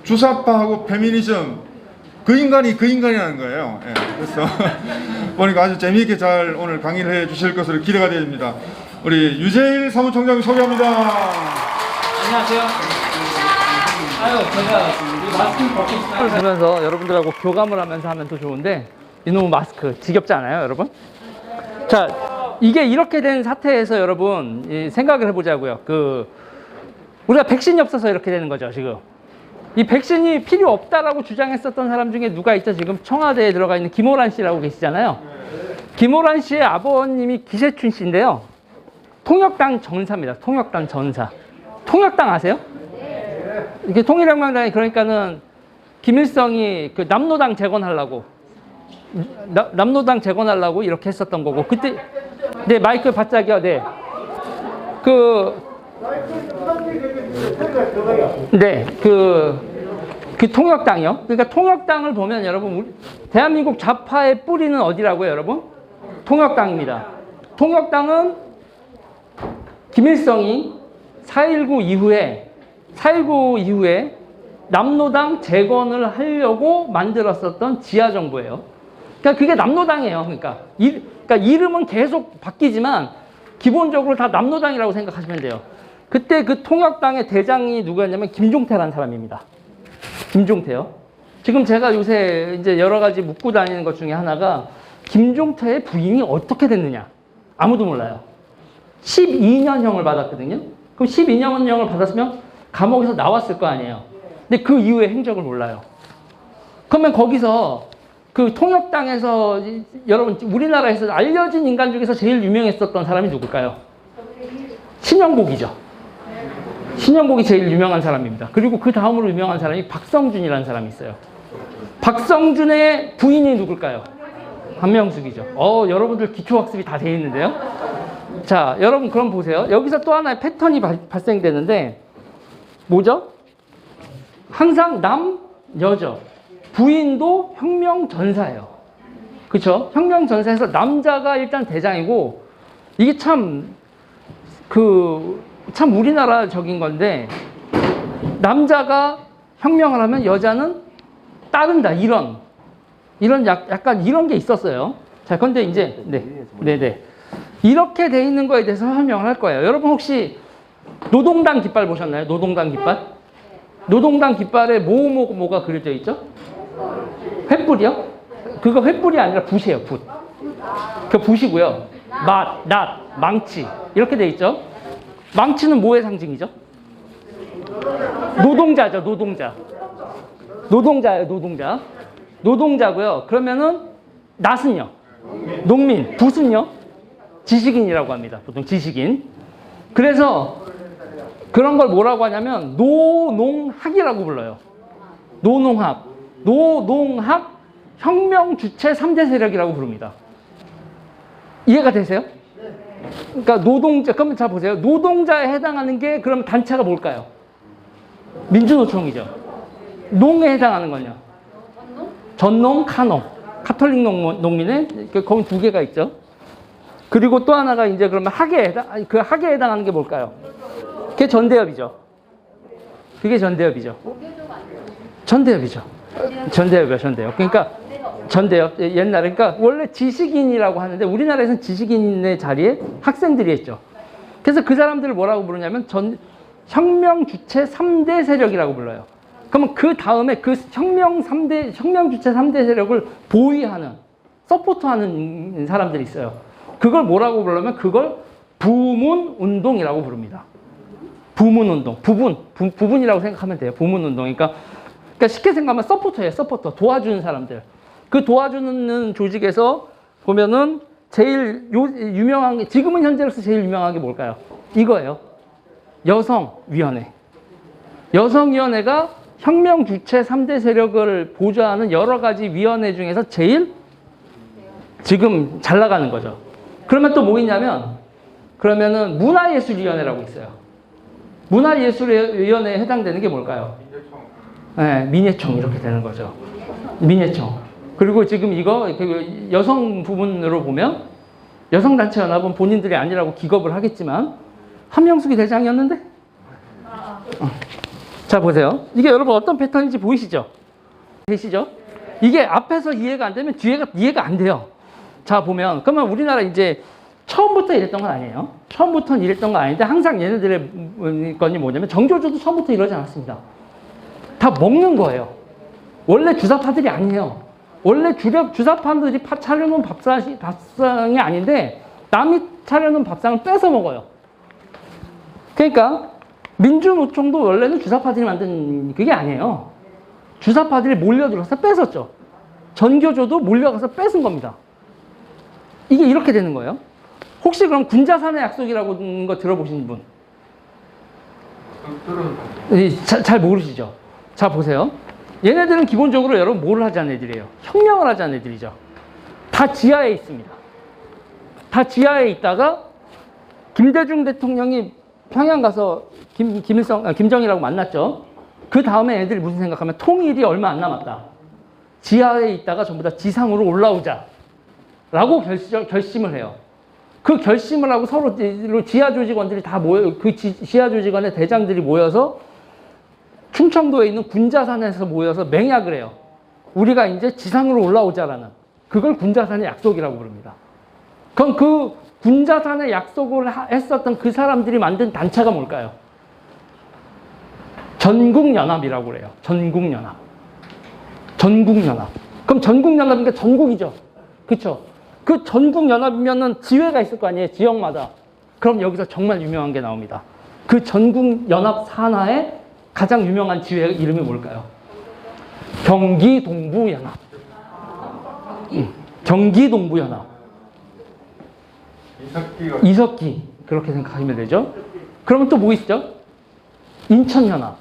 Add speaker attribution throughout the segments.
Speaker 1: 주사파하고 페미니즘, 그 인간이 그 인간이라는 거예요. 예, 그래서 보니까 아주 재미있게 잘 오늘 강의를 해 주실 것으로 기대가 됩니다. 우리 유재일 사무총장 소개합니다.
Speaker 2: 안녕하세요. 아유, 제가 이 마스크 벗고 싶어요. 보면서 여러분들하고 교감을 하면서 하면 더 좋은데, 이놈의 마스크 지겹지 않아요, 여러분? 자, 이게 이렇게 된 사태에서 여러분 생각을 해보자고요. 우리가 백신이 없어서 이렇게 되는 거죠, 지금. 이 백신이 필요 없다라고 주장했었던 사람 중에 누가 있죠? 지금 청와대에 들어가 있는 김호란 씨라고 계시잖아요. 김호란 씨의 아버님이 기세춘 씨인데요. 통역당 전사입니다. 통역당 전사. 통역당 아세요? 이게 통일혁명당이 그러니까는 김일성이 그 남로당 재건하려고 남로당 재건하려고 이렇게 했었던 거고, 그때 네, 마이크 바짝이요. 네. 그 통역당이요. 그러니까 통역당을 보면 여러분, 대한민국 좌파의 뿌리는 어디라고요, 여러분? 통역당입니다. 통역당은 김일성이 4.19 이후에 남로당 재건을 하려고 만들었었던 지하정부예요. 그러니까 그게 남로당이에요. 그러니까 이름은 계속 바뀌지만 기본적으로 다 남로당이라고 생각하시면 돼요. 그때 그 통역당의 대장이 누구였냐면 김종태라는 사람입니다. 김종태요. 지금 제가 요새 이제 여러 가지 묻고 다니는 것 중에 하나가 김종태의 부인이 어떻게 됐느냐. 아무도 몰라요. 12년형을 받았거든요. 그럼 12년형을 받았으면 감옥에서 나왔을 거 아니에요. 근데 그 이후의 행적을 몰라요. 그러면 거기서 그 통역당에서 여러분, 우리나라에서 알려진 인간 중에서 제일 유명했었던 사람이 누굴까요? 신영복이죠. 신영복이 제일 유명한 사람입니다. 그리고 그 다음으로 유명한 사람이 박성준이라는 사람이 있어요. 박성준의 부인이 누굴까요? 한명숙이죠. 여러분들 기초학습이 다 돼 있는데요. 자, 여러분 그럼 보세요. 여기서 또 하나의 패턴이 발생되는데 뭐죠? 항상 남, 여죠. 부인도 혁명전사예요. 그렇죠? 혁명전사에서 남자가 일단 대장이고, 이게 참 우리나라적인 건데, 남자가 혁명을 하면 여자는 따른다, 이런 약간 이런 게 있었어요. 자, 근데 이제 네. 이렇게 돼 있는 거에 대해서 설명을 할 거예요. 여러분 혹시 노동당 깃발 보셨나요? 노동당 깃발? 노동당 깃발에 뭐가 그려져 있죠? 횃불이요? 그거 횃불이 아니라 붓이에요, 붓. 그 붓이고요. 낫, 망치 이렇게 돼 있죠. 망치는 뭐의 상징이죠? 노동자죠, 노동자예요. 노동자고요. 그러면은 낫은요? 농민. 붓은요? 지식인이라고 합니다. 보통 지식인. 그래서 그런 걸 뭐라고 하냐면 노농학이라고 불러요. 노농학 혁명 주체 3대 세력이라고 부릅니다. 이해가 되세요? 그러니까 그러면 자 보세요. 노동자에 해당하는 게 그럼 단체가 뭘까요? 민주노총이죠. 농에 해당하는 거냐? 전농, 카농. 카톨릭 농민의 거기 두 개가 있죠. 그리고 또 하나가 이제 그러면 학에 해당하는 게 뭘까요? 그게 전대협이죠. 전대협. 그러니까 전대협. 옛날에, 그러니까 원래 지식인이라고 하는데 우리나라에서는 지식인의 자리에 학생들이 있죠. 그래서 그 사람들을 뭐라고 부르냐면 혁명 주체 3대 세력이라고 불러요. 그러면 그 다음에 그 혁명 주체 3대 세력을 보위하는, 서포트하는 사람들이 있어요. 그걸 뭐라고 부르면 그걸 부문운동이라고 부릅니다. 부문운동. 부분이라고 생각하면 돼요. 부문운동. 그러니까 쉽게 생각하면 서포터예요. 서포터. 도와주는 사람들. 그 도와주는 조직에서 보면은 제일 유명한 게, 지금은 현재로서 제일 유명한 게 뭘까요? 이거예요. 여성위원회. 여성위원회가 혁명 주체 3대 세력을 보좌하는 여러 가지 위원회 중에서 제일 지금 잘 나가는 거죠. 그러면 또 뭐 있냐면, 그러면은 문화예술위원회라고 있어요. 문화예술위원회에 해당되는 게 뭘까요? 네, 민예총 이렇게 되는 거죠. 민예총. 그리고 지금 이거 여성 부분으로 보면 여성단체연합은 본인들이 아니라고 기겁을 하겠지만 한명숙이 대장이었는데 자, 보세요. 이게 여러분 어떤 패턴인지 보이시죠? 되시죠? 이게 앞에서 이해가 안 되면 뒤에가 이해가 안 돼요. 자, 보면 그러면 우리나라 이제 처음부터 이랬던 건 아니에요. 처음부터는 이랬던 건 아닌데 항상 얘네들의 건이 뭐냐면 정교조도 처음부터 이러지 않았습니다. 다 먹는 거예요. 원래 주사파들이 아니에요. 원래 주사파들이 차려놓은 밥상이 아닌데 남이 차려놓은 밥상을 뺏어 먹어요. 그러니까 민주노총도 원래는 주사파들이 만든 그게 아니에요. 주사파들이 몰려들어서 뺏었죠. 전교조도 몰려가서 뺏은 겁니다. 이게 이렇게 되는 거예요. 혹시 그럼 군자산의 약속이라고 하는 거 들어보신 분? 잘 모르시죠? 자, 보세요. 얘네들은 기본적으로 여러분 뭘 하자는 애들이에요? 혁명을 하자는 애들이죠. 다 지하에 있습니다. 다 지하에 있다가 김대중 대통령이 평양 가서 김정일하고 만났죠. 그 다음에 애들이 무슨 생각하면 통일이 얼마 안 남았다. 지하에 있다가 전부 다 지상으로 올라오자. 라고 결심을 해요. 그 결심을 하고 서로 지하 조직원들이 다 모여, 그 지하 조직원의 대장들이 모여서 충청도에 있는 군자산에서 모여서 맹약을 해요. 우리가 이제 지상으로 올라오자라는. 그걸 군자산의 약속이라고 부릅니다. 그럼 그 군자산의 약속을 했었던 그 사람들이 만든 단체가 뭘까요? 전국연합이라고 그래요. 전국연합. 전국연합. 그럼 전국연합이니까 전국이죠. 그쵸? 그 전국연합이면은 지회가 있을 거 아니에요. 지역마다. 그럼 여기서 정말 유명한 게 나옵니다. 그 전국연합 산하의 가장 유명한 지회 이름이 뭘까요? 경기동부연합. 경기동부연합. 이석기. 그렇게 생각하시면 되죠. 그러면 또 뭐 있죠? 인천연합.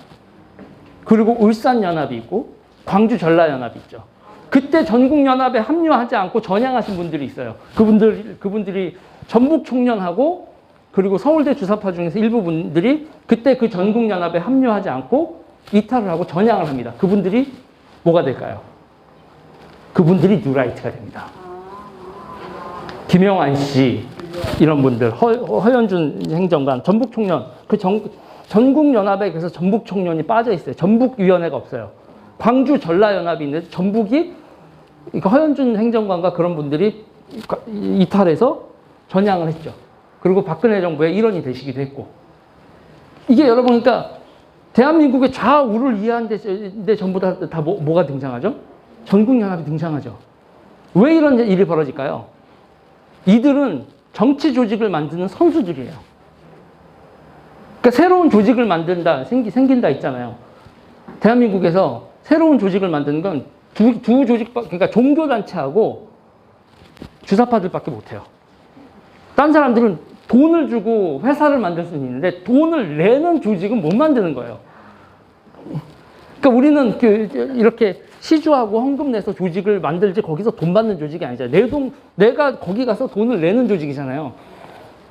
Speaker 2: 그리고 울산연합이 있고 광주 전라연합이 있죠. 그때 전국연합에 합류하지 않고 전향하신 분들이 있어요. 그분들이 전북총련하고 그리고 서울대 주사파 중에서 일부 분들이 그때 그 전국연합에 합류하지 않고 이탈을 하고 전향을 합니다. 그분들이 뭐가 될까요? 그분들이 뉴라이트가 됩니다. 김영환 씨 이런 분들, 허연준 행정관, 전북총련, 그 전국연합에 그래서 전북총련이 빠져 있어요. 전북위원회가 없어요. 광주 전라연합이 있는데 전북이 허연준 행정관과 그런 분들이 이탈해서 전향을 했죠. 그리고 박근혜 정부의 일원이 되시기도 했고. 이게 여러분, 그러니까 대한민국의 좌우를 이해하는데 전부 다 뭐가 등장하죠? 전국연합이 등장하죠. 왜 이런 일이 벌어질까요? 이들은 정치 조직을 만드는 선수들이에요. 그러니까 새로운 조직을 만든다, 생긴다 있잖아요. 대한민국에서 새로운 조직을 만드는 건 두 조직, 그러니까 종교단체하고 주사파들밖에 못해요. 딴 사람들은 돈을 주고 회사를 만들 수는 있는데 돈을 내는 조직은 못 만드는 거예요. 그러니까 우리는 이렇게 시주하고 헌금 내서 조직을 만들지 거기서 돈 받는 조직이 아니잖아요. 내가 거기 가서 돈을 내는 조직이잖아요.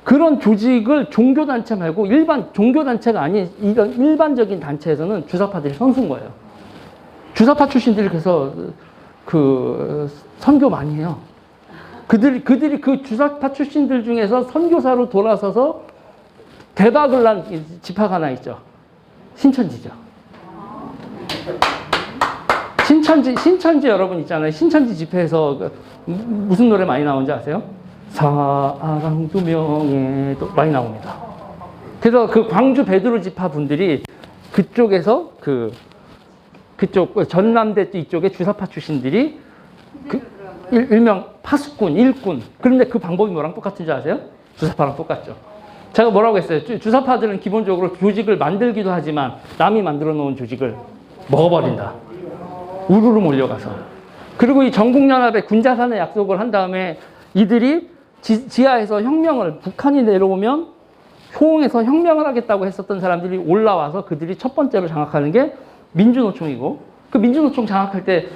Speaker 2: 그런 조직을 종교단체 말고 종교단체가 아닌 이런 일반적인 단체에서는 주사파들이 선수인 거예요. 주사파 출신들이 그래서 선교 많이 해요. 그들이 그 주사파 출신들 중에서 선교사로 돌아서서 대박을 난 집화가 하나 있죠. 신천지죠. 신천지 여러분 있잖아요. 신천지 집회에서 무슨 노래 많이 나오는지 아세요? 사랑 두 명에 또 많이 나옵니다. 그래서 그 광주 베드로 집화 분들이 그쪽에서 그쪽 전남대 이쪽에 주사파 출신들이 일명 파수꾼, 일꾼. 그런데 그 방법이 뭐랑 똑같은 줄 아세요? 주사파랑 똑같죠. 제가 뭐라고 했어요? 주사파들은 기본적으로 조직을 만들기도 하지만 남이 만들어 놓은 조직을 먹어버린다. 우르르 몰려가서. 그리고 이 전국연합의 군자산의 약속을 한 다음에 이들이 지하에서 북한이 내려오면 호응해서 혁명을 하겠다고 했었던 사람들이 올라와서 그들이 첫 번째로 장악하는 게 민주노총이고, 그 민주노총 장악할 때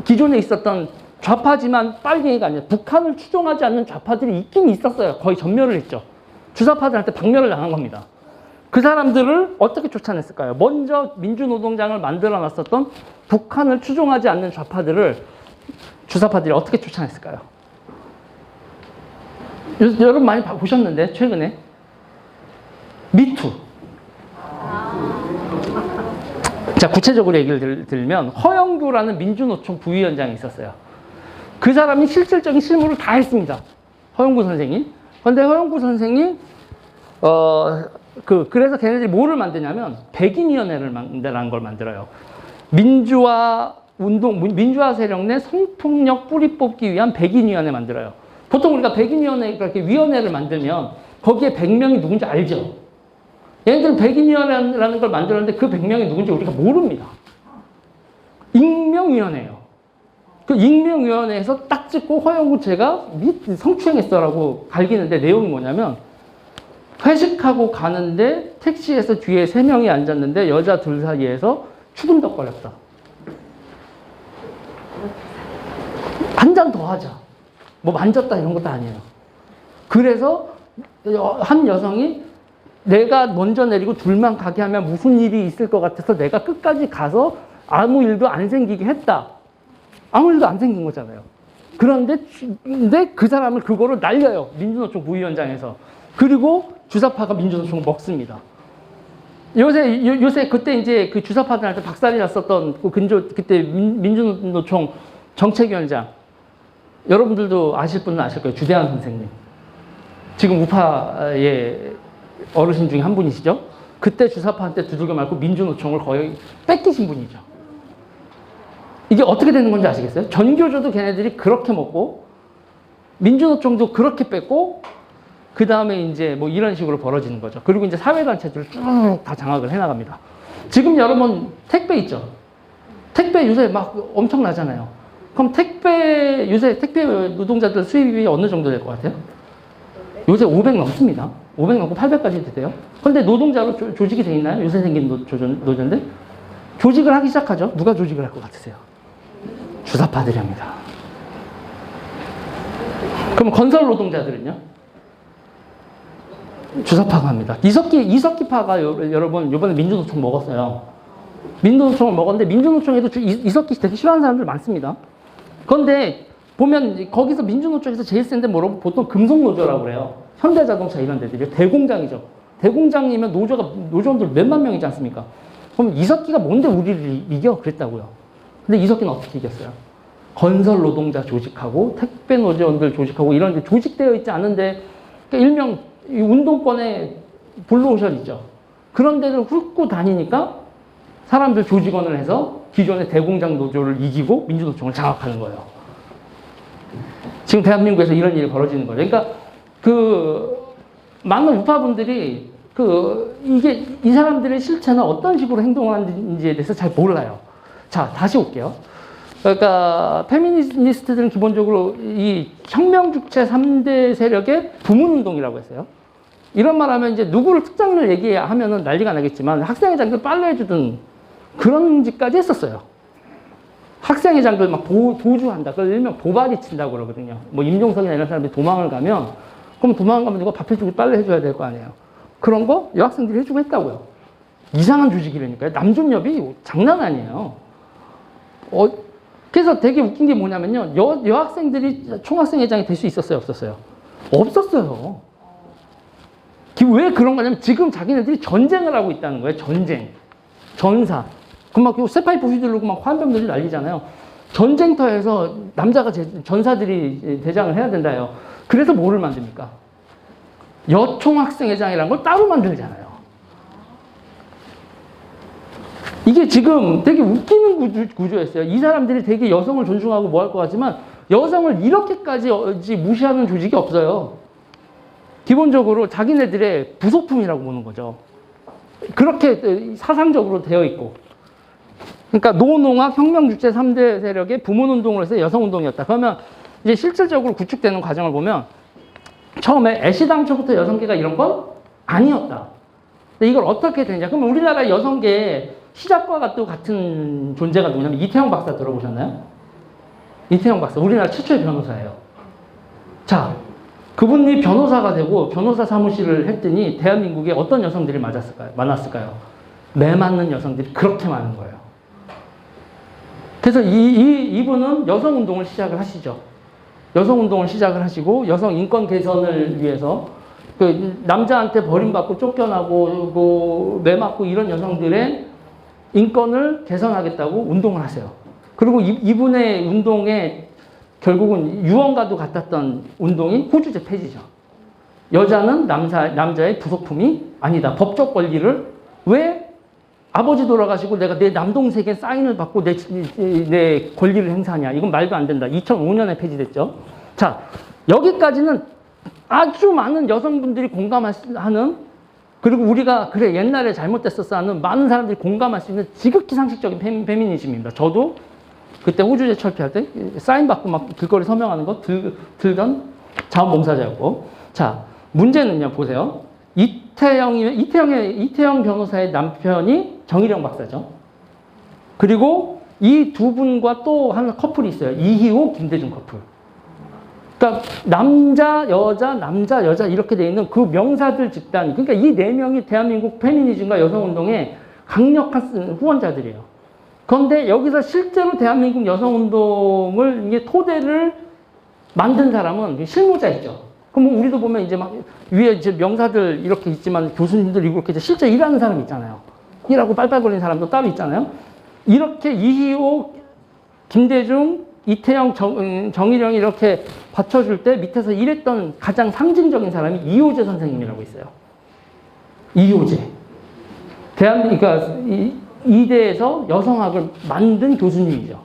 Speaker 2: 기존에 있었던 좌파지만 빨갱이가 아니라 북한을 추종하지 않는 좌파들이 있긴 있었어요. 거의 전멸을 했죠. 주사파들한테 박멸을 당한 겁니다. 그 사람들을 어떻게 쫓아냈을까요? 먼저 민주노동장을 만들어 놨었던 북한을 추종하지 않는 좌파들을 주사파들이 어떻게 쫓아냈을까요? 여러분 많이 보셨는데 최근에 미투. 자, 구체적으로 얘기를 들면 허영구라는 민주노총 부위원장이 있었어요. 그 사람이 실질적인 실무를 다 했습니다. 허영구 선생이. 그런데 허영구 선생이 그래서 걔네들이 뭐를 만드냐면 백인위원회를 만드는 걸 만들어요. 민주화 세력 내 성폭력 뿌리 뽑기 위한 백인위원회 만들어요. 보통 우리가 백인위원회 그렇게 위원회를 만들면 거기에 100명이 누군지 알죠. 얘네들은 백인위원회라는 걸 만들었는데 그 100명이 누군지 우리가 모릅니다. 익명위원회예요. 그 익명위원회에서 딱 찍고 허영구 제가 성추행했어라고 갈기는데 내용이 뭐냐면 회식하고 가는데 택시에서 뒤에 3명이 앉았는데 여자 둘 사이에서 추근덕거렸다. 한 잔 더 하자. 뭐 만졌다 이런 것도 아니에요. 그래서 한 여성이 내가 먼저 내리고 둘만 가게 하면 무슨 일이 있을 것 같아서 내가 끝까지 가서 아무 일도 안 생기게 했다. 아무 일도 안 생긴 거잖아요. 그런데 그 사람을 그거를 날려요. 민주노총 부위원장에서. 그리고 주사파가 민주노총을 먹습니다. 요새 그때 이제 그 주사파들한테 박살이 났었던 그때 민주노총 정책위원장 여러분들도 아실 분은 아실 거예요. 주대한 선생님. 지금 우파의 어르신 중에 한 분이시죠. 그때 주사파한테 두들겨 맞고 민주노총을 거의 뺏기신 분이죠. 이게 어떻게 되는 건지 아시겠어요? 전교조도 걔네들이 그렇게 먹고 민주노총도 그렇게 뺏고 그 다음에 이제 뭐 이런 식으로 벌어지는 거죠. 그리고 이제 사회단체들을 쭉 다 장악을 해나갑니다. 지금 여러분 택배 있죠? 택배 요새 막 엄청나잖아요. 그럼 요새 택배 노동자들 수입이 어느 정도 될 것 같아요? 요새 500 넘습니다. 500 넘고 800까지 돼요. 그런데 노동자로 조직이 돼 있나요? 요새 생긴 노조인데? 조직을 하기 시작하죠. 누가 조직을 할 것 같으세요? 주사파들이 합니다. 그럼 건설 노동자들은요? 주사파가 합니다. 이석기파가 여러분 이번에 민주노총 먹었어요. 민주노총을 먹었는데 민주노총에도 이석기 되게 싫어하는 사람들 많습니다. 그런데 보면 거기서 민주노총에서 제일 센데 뭐라고 보통 금속노조라고 그래요. 현대자동차 이런 데들이요. 대공장이죠. 대공장이면 노조원들 몇만 명이지 않습니까? 그럼 이석기가 뭔데 우리를 이겨? 그랬다고요. 근데 이석기는 어떻게 이겼어요? 건설 노동자 조직하고 택배 노조원들 조직하고 이런 게 조직되어 있지 않은데 그러니까 일명 운동권의 블루오션 있죠. 그런 데를 훑고 다니니까 사람들 조직원을 해서 기존의 대공장 노조를 이기고 민주노총을 장악하는 거예요. 지금 대한민국에서 이런 일이 벌어지는 거죠. 그러니까 많은 우파분들이 이 사람들의 실체는 어떤 식으로 행동을 하는지에 대해서 잘 몰라요. 자, 다시 올게요. 그러니까 페미니스트들은 기본적으로 이 혁명 주체 3대 세력의 부문운동이라고 했어요. 이런 말 하면 이제 누구를 특정을 얘기하면은 난리가 나겠지만 학생회장들 빨래해주던 그런 짓까지 했었어요. 학생회장들 막 도주한다. 그걸 일명 도발이 친다고 그러거든요. 뭐 임종석이나 이런 사람들이 도망을 가면 그럼 도망가면 누가 밥 해주고 빨래 해줘야 될 거 아니에요. 그런 거 여학생들이 해주고 했다고요. 이상한 조직이라니까요. 남존여비 장난 아니에요. 그래서 되게 웃긴 게 뭐냐면요. 여학생들이 총학생회장이 될 수 있었어요? 없었어요? 없었어요. 왜 그런 거냐면 지금 자기네들이 전쟁을 하고 있다는 거예요. 전쟁. 전사. 그럼 막 쇠파이프 휘두르고 막 화염병들이 날리잖아요. 전쟁터에서 전사들이 대장을 해야 된다요. 그래서 뭐를 만듭니까? 여총학생회장이라는 걸 따로 만들잖아요. 이게 지금 되게 웃기는 구조였어요. 이 사람들이 되게 여성을 존중하고 뭐 할 것 같지만 여성을 이렇게까지 무시하는 조직이 없어요. 기본적으로 자기네들의 부속품이라고 보는 거죠. 그렇게 사상적으로 되어 있고. 그러니까 노농학 혁명주체 3대 세력의 부문운동으로 해서 여성운동이었다. 그러면 이제 실질적으로 구축되는 과정을 보면 처음에 애시당초부터 여성계가 이런 건 아니었다. 근데 이걸 어떻게 되냐. 그러면 우리나라 여성계의 시작과 또 같은 존재가 누구냐면 이태영 박사 들어보셨나요? 이태영 박사. 우리나라 최초의 변호사예요. 자, 그분이 변호사가 되고 변호사 사무실을 했더니 대한민국에 어떤 여성들이 많았을까요? 매 맞는 여성들이 그렇게 많은 거예요. 그래서 이분은 여성운동을 시작을 하시죠. 여성운동을 시작을 하시고 여성 인권 개선을 위해서 남자한테 버림받고 쫓겨나고 매 맞고 이런 여성들의 인권을 개선하겠다고 운동을 하세요. 그리고 이분의 운동에 결국은 유언과도 같았던 운동이 호주제 폐지죠. 여자는 남자의 부속품이 아니다. 법적 권리를 왜 아버지 돌아가시고 내가 내 남동생의 사인을 받고 내 권리를 행사하냐. 이건 말도 안 된다. 2005년에 폐지됐죠. 자, 여기까지는 아주 많은 여성분들이 공감하는, 그리고 우리가 그래 옛날에 잘못됐었어 하는 많은 사람들이 공감할 수 있는 지극히 상식적인 페미니즘입니다. 저도 그때 호주제 철폐할 때 사인 받고 막 길거리 서명하는 거 들던 자원봉사자였고. 자, 문제는요, 보세요. 이태영 변호사의 남편이 정일영 박사죠. 그리고 이 두 분과 또 한 커플이 있어요. 이희호, 김대중 커플. 그러니까 남자, 여자 이렇게 돼 있는 그 명사들 집단. 그러니까 이 네 명이 대한민국 페미니즘과 여성운동의 강력한 후원자들이에요. 그런데 여기서 실제로 대한민국 여성운동을 이게 토대를 만든 사람은 실무자이죠. 그럼 우리도 보면 이제 막 위에 이제 명사들 이렇게 있지만 교수님들 이렇게 이제 실제 일하는 사람 있잖아요. 일하고 빨빨거리는 사람도 따로 있잖아요. 이렇게 이희호, 김대중, 이태영, 정일영이 이렇게 받쳐줄 때 밑에서 일했던 가장 상징적인 사람이 이효재 선생님이라고 있어요. 이효재. 그러니까 이대에서 여성학을 만든 교수님이죠.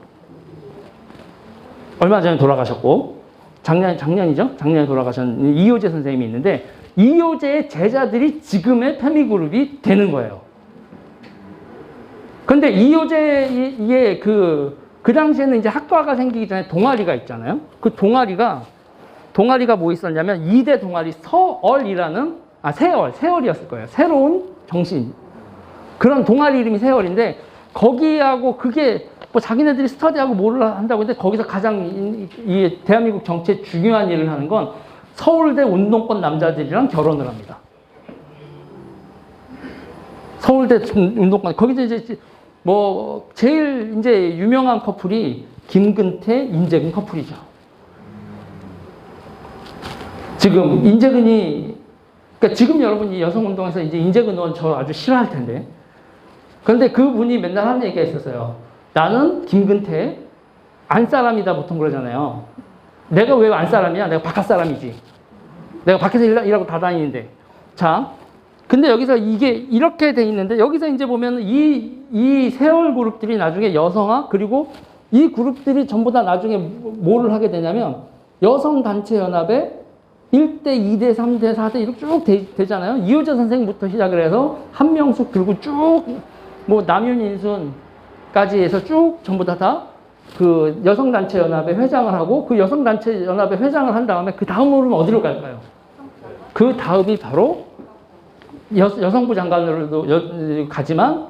Speaker 2: 얼마 전에 돌아가셨고, 작년이죠? 작년에 돌아가신 이효재 선생님이 있는데, 이효재의 제자들이 지금의 페미그룹이 되는 거예요. 근데 이효재의 그 당시에는 이제 학과가 생기기 전에 동아리가 있잖아요. 그 동아리가 뭐 있었냐면, 2대 동아리 세월이었을 거예요. 새로운 정신. 그런 동아리 이름이 세월인데, 거기하고 그게 뭐 자기네들이 스터디하고 뭐를 한다고 했는데, 거기서 가장 이 대한민국 정치에 중요한 일을 하는 건 서울대 운동권 남자들이랑 결혼을 합니다. 서울대 운동권, 거기서 이제 뭐 제일 이제 유명한 커플이 김근태, 인재근 커플이죠. 지금 인재근이, 그러니까 지금 여러분이 여성운동에서 이제 인재근 의원 저 아주 싫어할 텐데, 그런데 그분이 맨날 하는 얘기가 있었어요. 나는 김근태 안 사람이다 보통 그러잖아요. 내가 왜 안 사람이야? 내가 바깥 사람이지. 내가 밖에서 일하고 다 다니는데. 자, 근데 여기서 이게 이렇게 돼 있는데, 여기서 이제 보면 이 세월 그룹들이 나중에 여성화, 그리고 이 그룹들이 전부 다 나중에 뭐를 하게 되냐면 여성단체연합에 1대, 2대, 3대, 4대 이렇게 쭉 되잖아요. 이효재 선생님부터 시작을 해서 한명숙 들고 쭉 뭐 남윤인순까지 해서 쭉 전부 다 그 여성단체연합의 회장을 하고, 그 여성단체연합의 회장을 한 다음에 그 다음으로는 어디로 갈까요? 그 다음이 바로 여성부 장관으로 가지만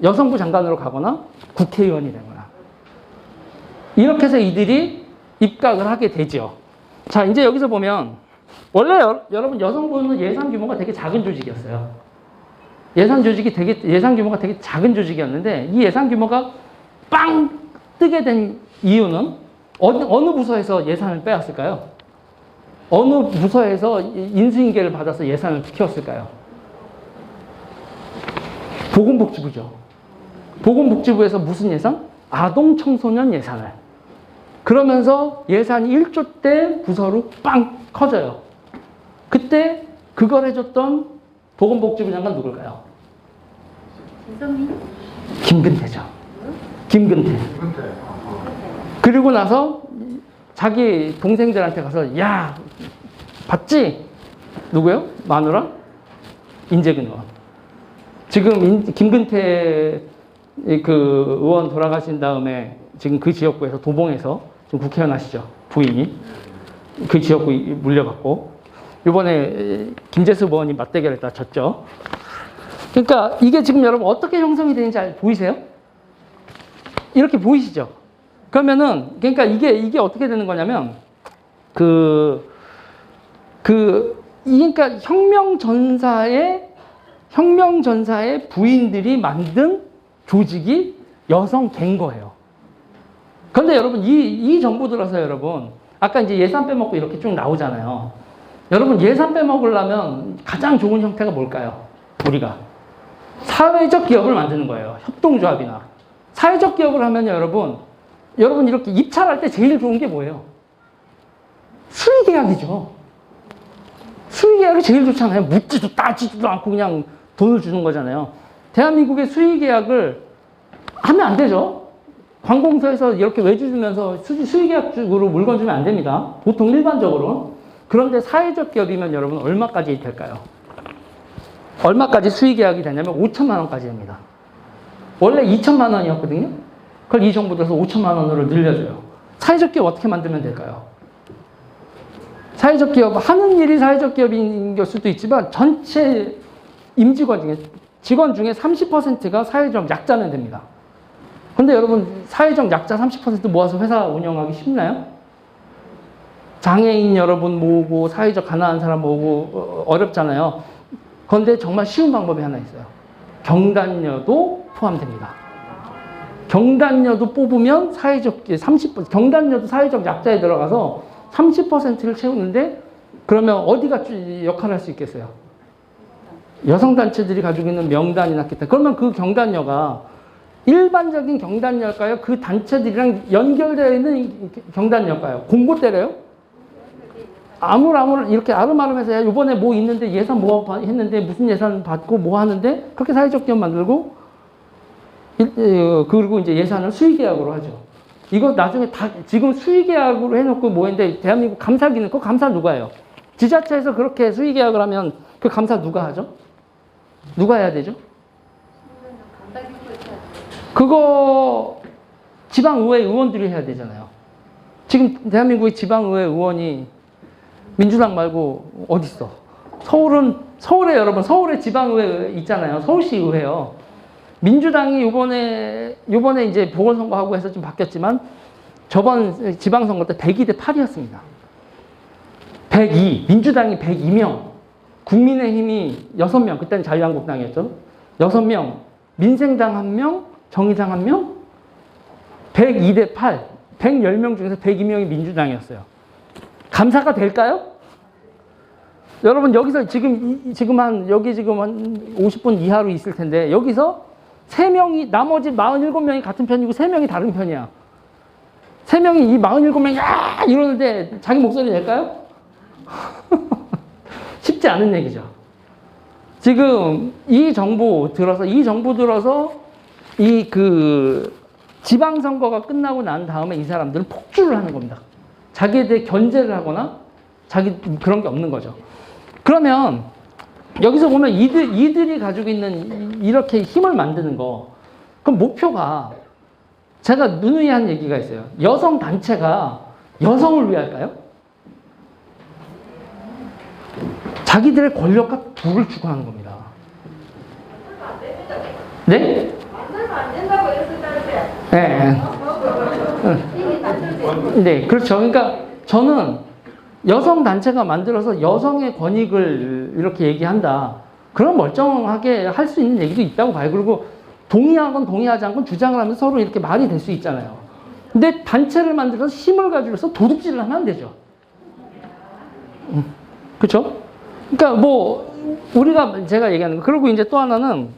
Speaker 2: 여성부 장관으로 가거나 국회의원이 되거나, 이렇게 해서 이들이 입각을 하게 되죠. 자, 이제 여기서 보면 원래 여러분 여성부는 예산 규모가 되게 작은 조직이었어요. 예산 규모가 되게 작은 조직이었는데, 이 예산 규모가 빵 뜨게 된 이유는 어느 부서에서 예산을 빼왔을까요? 어느 부서에서 인수인계를 받아서 예산을 키웠을까요? 보건복지부죠. 보건복지부에서 무슨 예산? 아동 청소년 예산을. 그러면서 예산이 1조 대 부서로 빵 커져요. 그때 그걸 해줬던 보건복지부 장관 누굴까요? 김근태죠. 김근태. 그리고 나서 자기 동생들한테 가서, 야, 봤지? 누구요? 마누라? 인재근 의원. 지금 김근태 그 의원 돌아가신 다음에 지금 그 지역구에서 도봉에서 지금 국회의원 하시죠. 부인이. 그 지역구 물려갖고. 이번에 김재수 의원이 맞대결을 다 졌죠. 그러니까 이게 지금 여러분 어떻게 형성이 되는지 보이세요? 이렇게 보이시죠? 그러면은, 그러니까 이게 어떻게 되는 거냐면, 그러니까 혁명전사의 부인들이 만든 조직이 여성계인 거예요. 그런데 여러분, 이 정부 들어서 여러분, 아까 이제 예산 빼먹고 이렇게 쭉 나오잖아요. 여러분, 예산 빼먹으려면 가장 좋은 형태가 뭘까요? 우리가. 사회적 기업을 만드는 거예요. 협동조합이나. 사회적 기업을 하면요, 여러분 이렇게 입찰할 때 제일 좋은 게 뭐예요? 수의계약이죠. 수의계약이 제일 좋잖아요. 묻지도 따지지도 않고 그냥 돈을 주는 거잖아요. 대한민국의 수의계약을 하면 안 되죠. 관공서에서 이렇게 외주 주면서 수의계약으로 물건 주면 안 됩니다. 보통 일반적으로. 그런데 사회적 기업이면 여러분 얼마까지 될까요? 얼마까지 수의계약이 되냐면 5천만 원까지 됩니다. 원래 2천만 원이었거든요. 그걸 이 정부 들어서 5천만 원으로 늘려줘요. 사회적 기업 어떻게 만들면 될까요? 사회적 기업, 하는 일이 사회적 기업인 걸 수도 있지만 전체 임직원 중에, 직원 중에 30%가 사회적 약자면 됩니다. 근데 여러분, 사회적 약자 30% 모아서 회사 운영하기 쉽나요? 장애인 여러분 모으고, 사회적 가난한 사람 모으고, 어렵잖아요. 그런데 정말 쉬운 방법이 하나 있어요. 경단녀도 포함됩니다. 경단녀도 뽑으면 경단녀도 사회적 약자에 들어가서 30%를 채우는데, 그러면 어디가 역할을 할 수 있겠어요? 여성단체들이 가지고 있는 명단이나 기타. 그러면 그 경단녀가 일반적인 경단녀일까요? 그 단체들이랑 연결되어 있는 경단녀일까요? 공고 때려요? 이렇게 아름아름해서 야, 이번에 뭐 있는데 예산 뭐 했는데 무슨 예산 받고 뭐 하는데 그렇게 사회적 기업 만들고 그리고 이제 예산을 수의계약으로 하죠. 이거 나중에 다 지금 수의계약으로 해놓고 뭐 했는데 대한민국 감사기는 그 감사 누가 해요? 지자체에서 그렇게 수의계약을 하면 그 감사 누가 하죠? 누가 해야 되죠? 그거 지방의회 의원들이 해야 되잖아요. 지금 대한민국의 지방의회 의원이 민주당 말고 어디 있어? 서울에 여러분 서울에 지방의회 있잖아요. 서울시의회요. 민주당이 요번에 이제 보궐선거하고 해서 좀 바뀌었지만 저번 지방선거 때 102대 8이었습니다. 102, 민주당이 102명, 국민의힘이 6명, 그때는 자유한국당이었죠. 6명, 민생당 1명, 정의당 1명, 102대 8, 110명 중에서 102명이 민주당이었어요. 감사가 될까요? 여러분 여기서 지금 한 50분 이하로 있을 텐데 여기서 3명이 나머지 47명이 같은 편이고 3명이 다른 편이야. 3명이 이 47명이 야 이러는데 자기 목소리 낼까요? 쉽지 않은 얘기죠. 지금 이 정부 들어서 지방선거가 끝나고 난 다음에 이 사람들은 폭주를 하는 겁니다. 자기에 대해 견제를 하거나 그런 게 없는 거죠. 그러면 여기서 보면 이들이 가지고 있는 이렇게 힘을 만드는 거, 그럼 목표가 제가 누누이 한 얘기가 있어요. 여성 단체가 여성을 위할까요? 자기들의 권력과 부를 추구하는 겁니다. 네?
Speaker 3: 만들면 안 된다고 했었다는데.
Speaker 2: 네. 네, 그렇죠. 그러니까 저는 여성 단체가 만들어서 여성의 권익을 이렇게 얘기한다. 그런 멀쩡하게 할 수 있는 얘기도 있다고 봐요. 그리고 동의하건 동의하지 않건 주장을 하면서 서로 이렇게 말이 될 수 있잖아요. 근데 단체를 만들어서 힘을 가지고서 도둑질을 하면 안 되죠. 그렇죠? 그러니까 제가 얘기하는 거. 그리고 이제 또 하나는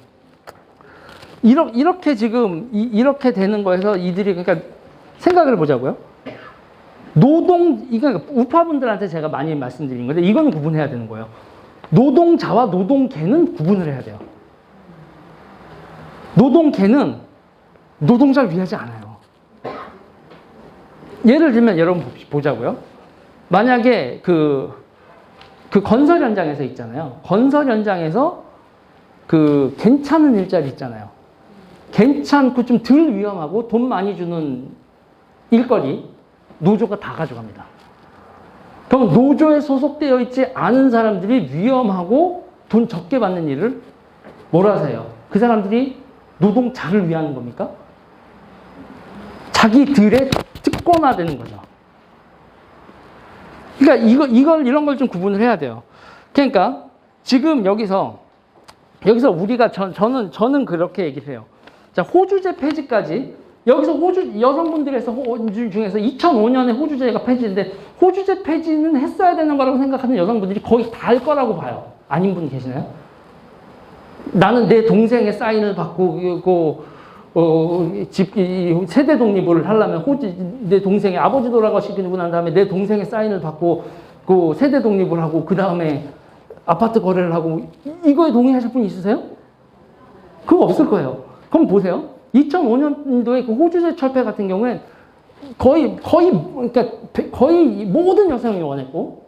Speaker 2: 이렇게 지금 이렇게 되는 거에서 이들이 그러니까 생각을 보자고요. 그러니까 우파분들한테 제가 많이 말씀드린 건데 이건 구분해야 되는 거예요. 노동자와 노동계는 구분을 해야 돼요. 노동계는 노동자를 위하지 않아요. 예를 들면 여러분 보자고요. 만약에 그 건설 현장에서 있잖아요. 건설 현장에서 그 괜찮은 일자리 있잖아요. 괜찮고 좀 덜 위험하고 돈 많이 주는 일거리 노조가 다 가져갑니다. 그럼 노조에 소속되어 있지 않은 사람들이 위험하고 돈 적게 받는 일을 뭐라 하세요? 그 사람들이 노동자를 위하는 겁니까? 자기들의 특권화되는 거죠. 그러니까 이런 걸 좀 구분을 해야 돼요. 그러니까 지금 여기서 우리가 저는 그렇게 얘기를 해요. 자, 호주제 폐지까지 여기서 여성분들에서 중에서 2005년에 호주제가 폐지인데 호주제 폐지는 했어야 되는 거라고 생각하는 여성분들이 거의 다 할 거라고 봐요. 아닌 분 계시나요? 나는 내 동생의 사인을 받고 세대 독립을 하려면 내 동생의 아버지 돌아가시고 난 다음에 내 동생의 사인을 받고 그 세대 독립을 하고 그 다음에 아파트 거래를 하고 이거에 동의하실 분 있으세요? 그거 없을 거예요. 그럼 보세요. 2005년도에 그 호주제 철폐 같은 경우엔 거의 모든 여성이 원했고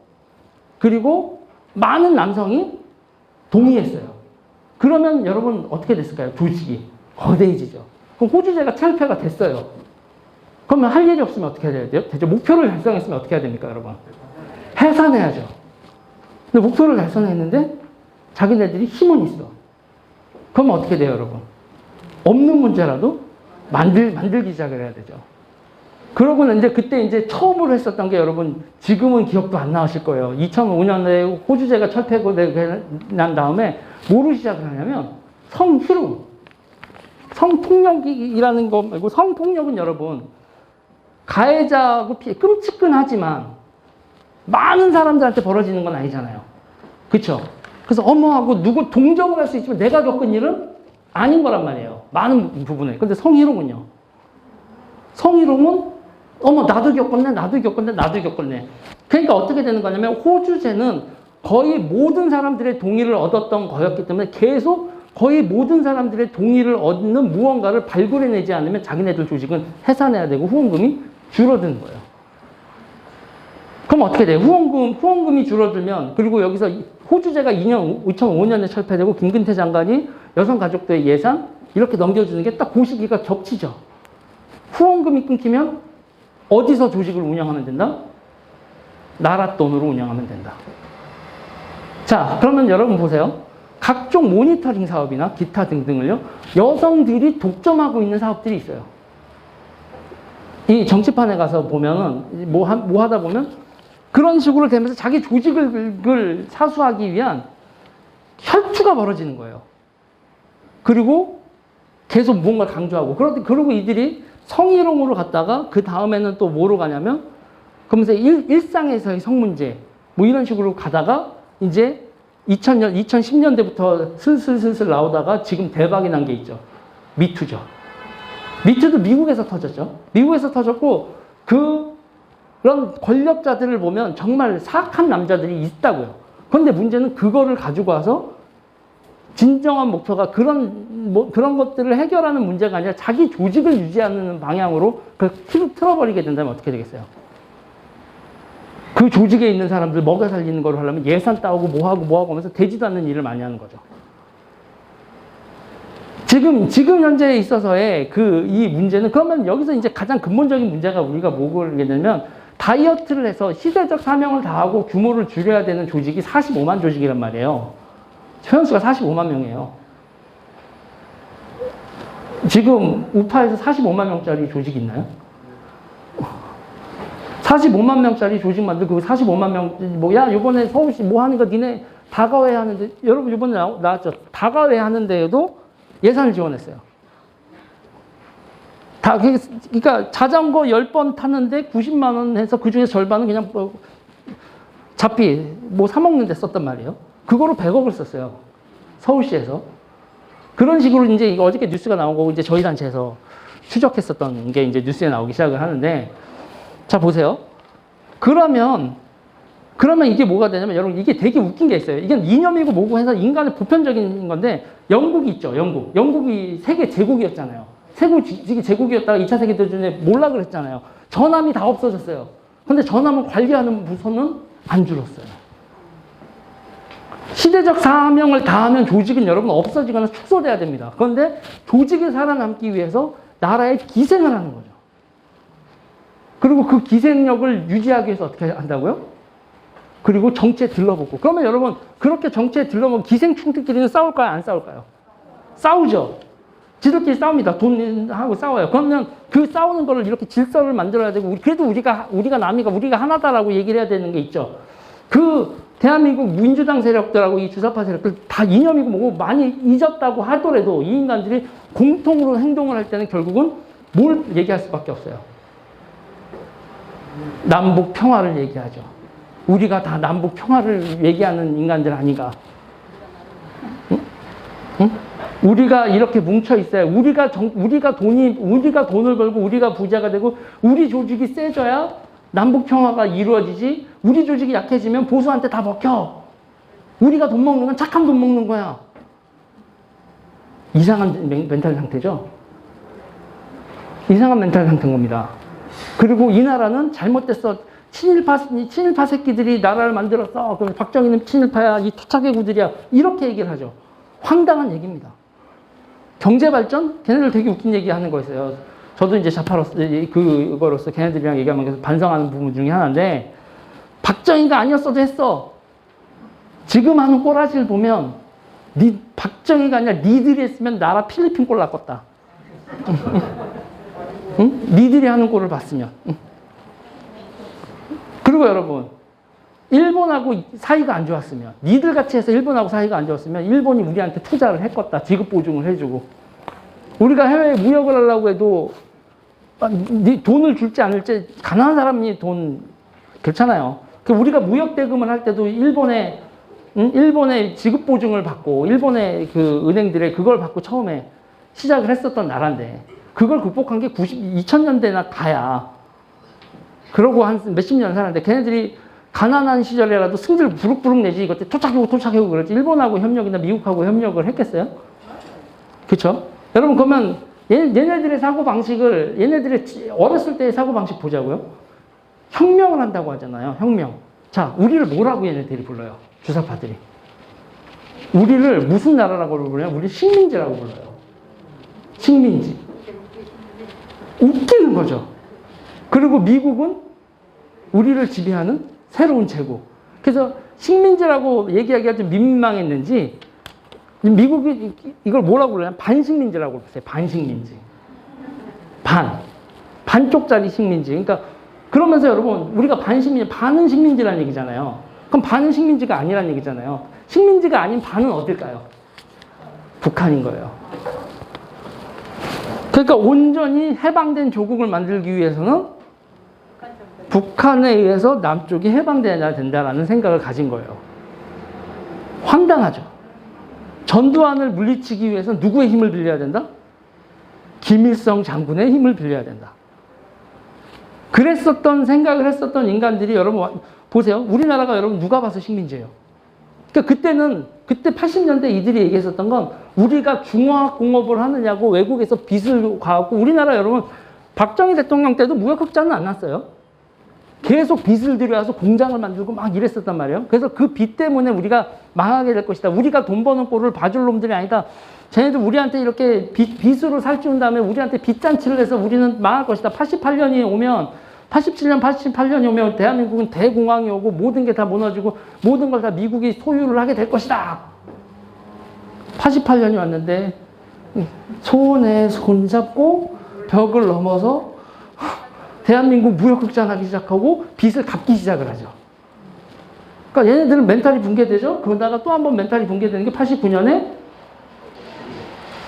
Speaker 2: 그리고 많은 남성이 동의했어요. 그러면 여러분 어떻게 됐을까요? 조직이 거대해지죠. 그럼 호주제가 철폐가 됐어요. 그러면 할 일이 없으면 어떻게 해야 돼요? 대체 목표를 달성했으면 어떻게 해야 됩니까, 여러분? 해산해야죠. 근데 목표를 달성했는데 자기네들이 힘은 있어. 그러면 어떻게 돼요, 여러분? 없는 문제라도 만들기 시작을 해야 되죠. 그러고는 이제 그때 이제 처음으로 했었던 게 여러분 지금은 기억도 안 나실 거예요. 2005년에 호주제가 철폐되고 난 다음에 뭐로 시작을 하냐면 성희롱. 성폭력이라는 거 말고 성폭력은 여러분 가해자하고 끔찍하지만 많은 사람들한테 벌어지는 건 아니잖아요. 그렇죠? 그래서 어머하고 누구 동정을 할 수 있지만 내가 겪은 일은 아닌 거란 말이에요. 많은 부분에. 근데 성희롱은요. 성희롱은 어머 나도 겪었네. 그러니까 어떻게 되는 거냐면 호주제는 거의 모든 사람들의 동의를 얻었던 거였기 때문에 계속 거의 모든 사람들의 동의를 얻는 무언가를 발굴해내지 않으면 자기네들 조직은 해산해야 되고 후원금이 줄어드는 거예요. 그럼 어떻게 돼요? 후원금이 줄어들면 그리고 여기서 호주제가 2005년에 철폐되고 김근태 장관이 여성가족부의 예산 이렇게 넘겨주는 게 딱 그 시기가 겹치죠. 후원금이 끊기면 어디서 조직을 운영하면 된다? 나라 돈으로 운영하면 된다. 자, 그러면 여러분 보세요. 각종 모니터링 사업이나 기타 등등을요, 여성들이 독점하고 있는 사업들이 있어요. 이 정치판에 가서 보면은, 뭐 하다 보면, 그런 식으로 되면서 자기 조직을 사수하기 위한 혈투가 벌어지는 거예요. 그리고 계속 뭔가 강조하고, 그러고 이들이 성희롱으로 갔다가, 그 다음에는 또 뭐로 가냐면, 그러면서 일상에서의 성문제, 뭐 이런 식으로 가다가, 이제 2010년대부터 슬슬 나오다가 지금 대박이 난 게 있죠. 미투죠. 미투도 미국에서 터졌죠. 미국에서 터졌고 그런 권력자들을 보면 정말 사악한 남자들이 있다고요. 그런데 문제는 그거를 가지고 와서 진정한 목표가 그런 것들을 해결하는 문제가 아니라 자기 조직을 유지하는 방향으로 그걸 틀어버리게 된다면 어떻게 되겠어요? 그 조직에 있는 사람들 먹여 살리는 걸 하려면 예산 따오고 뭐하고 하면서 되지도 않는 일을 많이 하는 거죠. 지금 현재에 있어서의 이 문제는 그러면 여기서 이제 가장 근본적인 문제가 우리가 뭐를 하게 되면 다이어트를 해서 시대적 사명을 다하고 규모를 줄여야 되는 조직이 45만 조직이란 말이에요. 회원수가 45만 명이에요. 지금 우파에서 45만 명짜리 조직 있나요? 45만 명짜리 조직 만들고 그 45만 명, 야, 요번에 서울시 뭐 하는 거 니네 다가회 하는데, 여러분 요번에 나왔죠? 다가회 하는데도 예산을 지원했어요. 그러니까 자전거 10번 탔는데 90만 원 해서 그 중에서 절반은 그냥 잡히 뭐 사먹는 데 썼단 말이에요. 그거로 100억을 썼어요. 서울시에서. 그런 식으로 이제 어저께 뉴스가 나오고 이제 저희 단체에서 추적했었던 게 이제 뉴스에 나오기 시작을 하는데, 자, 보세요. 그러면 이게 뭐가 되냐면, 여러분, 이게 되게 웃긴 게 있어요. 이건 이념이고 뭐고 해서 인간의 보편적인 건데, 영국이 있죠, 영국. 영국이 세계 제국이었잖아요. 세계 제국이었다가 2차 세계대전에 몰락을 했잖아요. 전함이 다 없어졌어요. 근데 전함을 관리하는 부서는 안 줄었어요. 시대적 사명을 다하면 조직은 여러분 없어지거나 축소돼야 됩니다. 그런데 조직이 살아남기 위해서 나라에 기생을 하는 거죠. 그리고 그 기생력을 유지하기 위해서 어떻게 한다고요? 그리고 정치에 들러붙고. 그러면 여러분, 그렇게 정치에 들러붙고 기생충들끼리는 싸울까요? 안 싸울까요? 싸우죠. 지들끼리 싸웁니다. 돈하고 싸워요. 그러면 그 싸우는 거를 이렇게 질서를 만들어야 되고, 그래도 우리가 남이가 우리가 하나다라고 얘기를 해야 되는 게 있죠. 그 대한민국 민주당 세력들하고 이 주사파 세력들 다 이념이고 뭐고 많이 잊었다고 하더라도 이 인간들이 공통으로 행동을 할 때는 결국은 뭘 얘기할 수밖에 없어요. 남북 평화를 얘기하죠. 우리가 다 남북 평화를 얘기하는 인간들 아닌가? 응? 응? 우리가 이렇게 뭉쳐 있어야 우리가 돈을 벌고 우리가 부자가 되고 우리 조직이 세져야 남북 평화가 이루어지지. 우리 조직이 약해지면 보수한테 다 먹혀. 우리가 돈 먹는 건 착한 돈 먹는 거야. 이상한 멘탈 상태죠. 이상한 멘탈 상태인 겁니다. 그리고 이 나라는 잘못됐어. 친일파 새끼들이 나라를 만들었어. 그럼 박정희는 친일파야. 이 토착애구들이야. 이렇게 얘기를 하죠. 황당한 얘기입니다. 경제발전? 걔네들 되게 웃긴 얘기 하는 거였어요. 저도 이제 좌파로서, 그거로서 걔네들이랑 얘기하면서 반성하는 부분 중에 하나인데, 박정희가 아니었어도 했어. 지금 하는 꼬라지를 보면, 박정희가 아니라 니들이 했으면 나라 필리핀 꼴 났겠다. 응? 니들이 하는 꼴을 봤으면. 응? 그리고 여러분, 일본하고 사이가 안 좋았으면, 니들 같이 해서 일본하고 사이가 안 좋았으면, 일본이 우리한테 투자를 했겠다. 지급 보증을 해주고. 우리가 해외에 무역을 하려고 해도, 돈을 줄지 않을지, 가난한 사람이 괜찮아요. 우리가 무역 대금을 할 때도 일본의 지급 보증을 받고, 일본의 그 은행들의 그걸 받고 처음에 시작을 했었던 나라인데, 그걸 극복한 게 2000년대나 가야. 그러고 한 몇십 년 살았는데, 걔네들이 가난한 시절이라도 승질 부룩부룩 내지, 이것들 토착하고 그러지. 일본하고 협력이나 미국하고 협력을 했겠어요? 그쵸? 여러분, 그러면 얘네들의 사고방식을, 얘네들의 어렸을 때의 사고방식 보자고요. 혁명을 한다고 하잖아요. 혁명. 자, 우리를 뭐라고 얘네들이 불러요? 주사파들이. 우리를 무슨 나라라고 불러요? 우리 식민지라고 불러요. 식민지. 웃기는 거죠. 그리고 미국은 우리를 지배하는 새로운 제국. 그래서 식민지라고 얘기하기가 좀 민망했는지 미국이 이걸 뭐라고 그러냐? 반식민지라고 그랬어요. 반식민지. 반쪽짜리 식민지. 그러니까 그러면서 여러분 우리가 반식민지, 반은 식민지라는 얘기잖아요. 그럼 반은 식민지가 아니라는 얘기잖아요. 식민지가 아닌 반은 어딜까요? 북한인 거예요. 그러니까 온전히 해방된 조국을 만들기 위해서는 북한에 의해서 남쪽이 해방돼야 된다라는 생각을 가진 거예요. 황당하죠. 전두환을 물리치기 위해서 누구의 힘을 빌려야 된다? 김일성 장군의 힘을 빌려야 된다. 그랬었던 생각을 했었던 인간들이 여러분 보세요. 우리나라가 여러분 누가 봐서 식민지예요. 그러니까 그때 80년대 이들이 얘기했었던 건 우리가 중화공업을 하느냐고 외국에서 빚을 가고 우리나라 여러분 박정희 대통령 때도 무역 흑자는 안 났어요. 계속 빚을 들여와서 공장을 만들고 막 이랬었단 말이에요. 그래서 그 빚 때문에 우리가 망하게 될 것이다. 우리가 돈 버는 꼴을 봐줄 놈들이 아니다. 쟤네들 우리한테 이렇게 빚으로 살찌운 다음에 우리한테 빚잔치를 해서 우리는 망할 것이다. 87년이 오면 87년, 88년이 오면 대한민국은 대공황이 오고 모든 게 다 무너지고 모든 걸 다 미국이 소유를 하게 될 것이다. 88년이 왔는데 손에 손잡고 벽을 넘어서 대한민국 무역흑자나기 시작하고 빚을 갚기 시작을 하죠. 그러니까 얘네들은 멘탈이 붕괴되죠. 그러다가 또 한 번 멘탈이 붕괴되는 게 89년에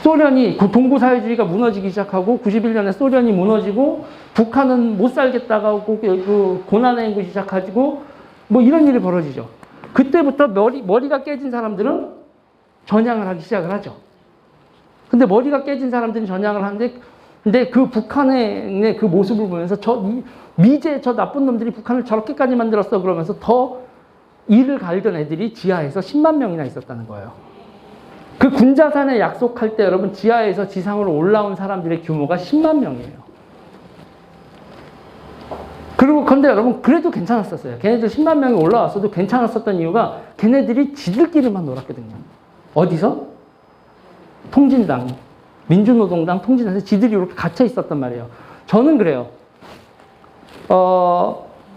Speaker 2: 소련이 동구사회주의가 무너지기 시작하고 91년에 소련이 무너지고 북한은 못 살겠다가 하고 그 고난의 행군이 시작하고 뭐 이런 일이 벌어지죠. 그때부터 머리가 깨진 사람들은 전향을 하기 시작을 하죠. 근데 머리가 깨진 사람들은 전향을 하는데 근데 그 북한의 그 모습을 보면서 미제 저 나쁜 놈들이 북한을 저렇게까지 만들었어 그러면서 더 이를 갈던 애들이 지하에서 10만 명이나 있었다는 거예요. 그 군자산에 약속할 때 여러분 지하에서 지상으로 올라온 사람들의 규모가 10만 명이에요. 그리고 근데 여러분 그래도 괜찮았었어요. 걔네들 10만 명이 올라왔어도 괜찮았었던 이유가 걔네들이 지들끼리만 놀았거든요. 어디서? 통진당, 민주노동당 통진당에서 지들이 이렇게 갇혀 있었단 말이에요. 저는 그래요.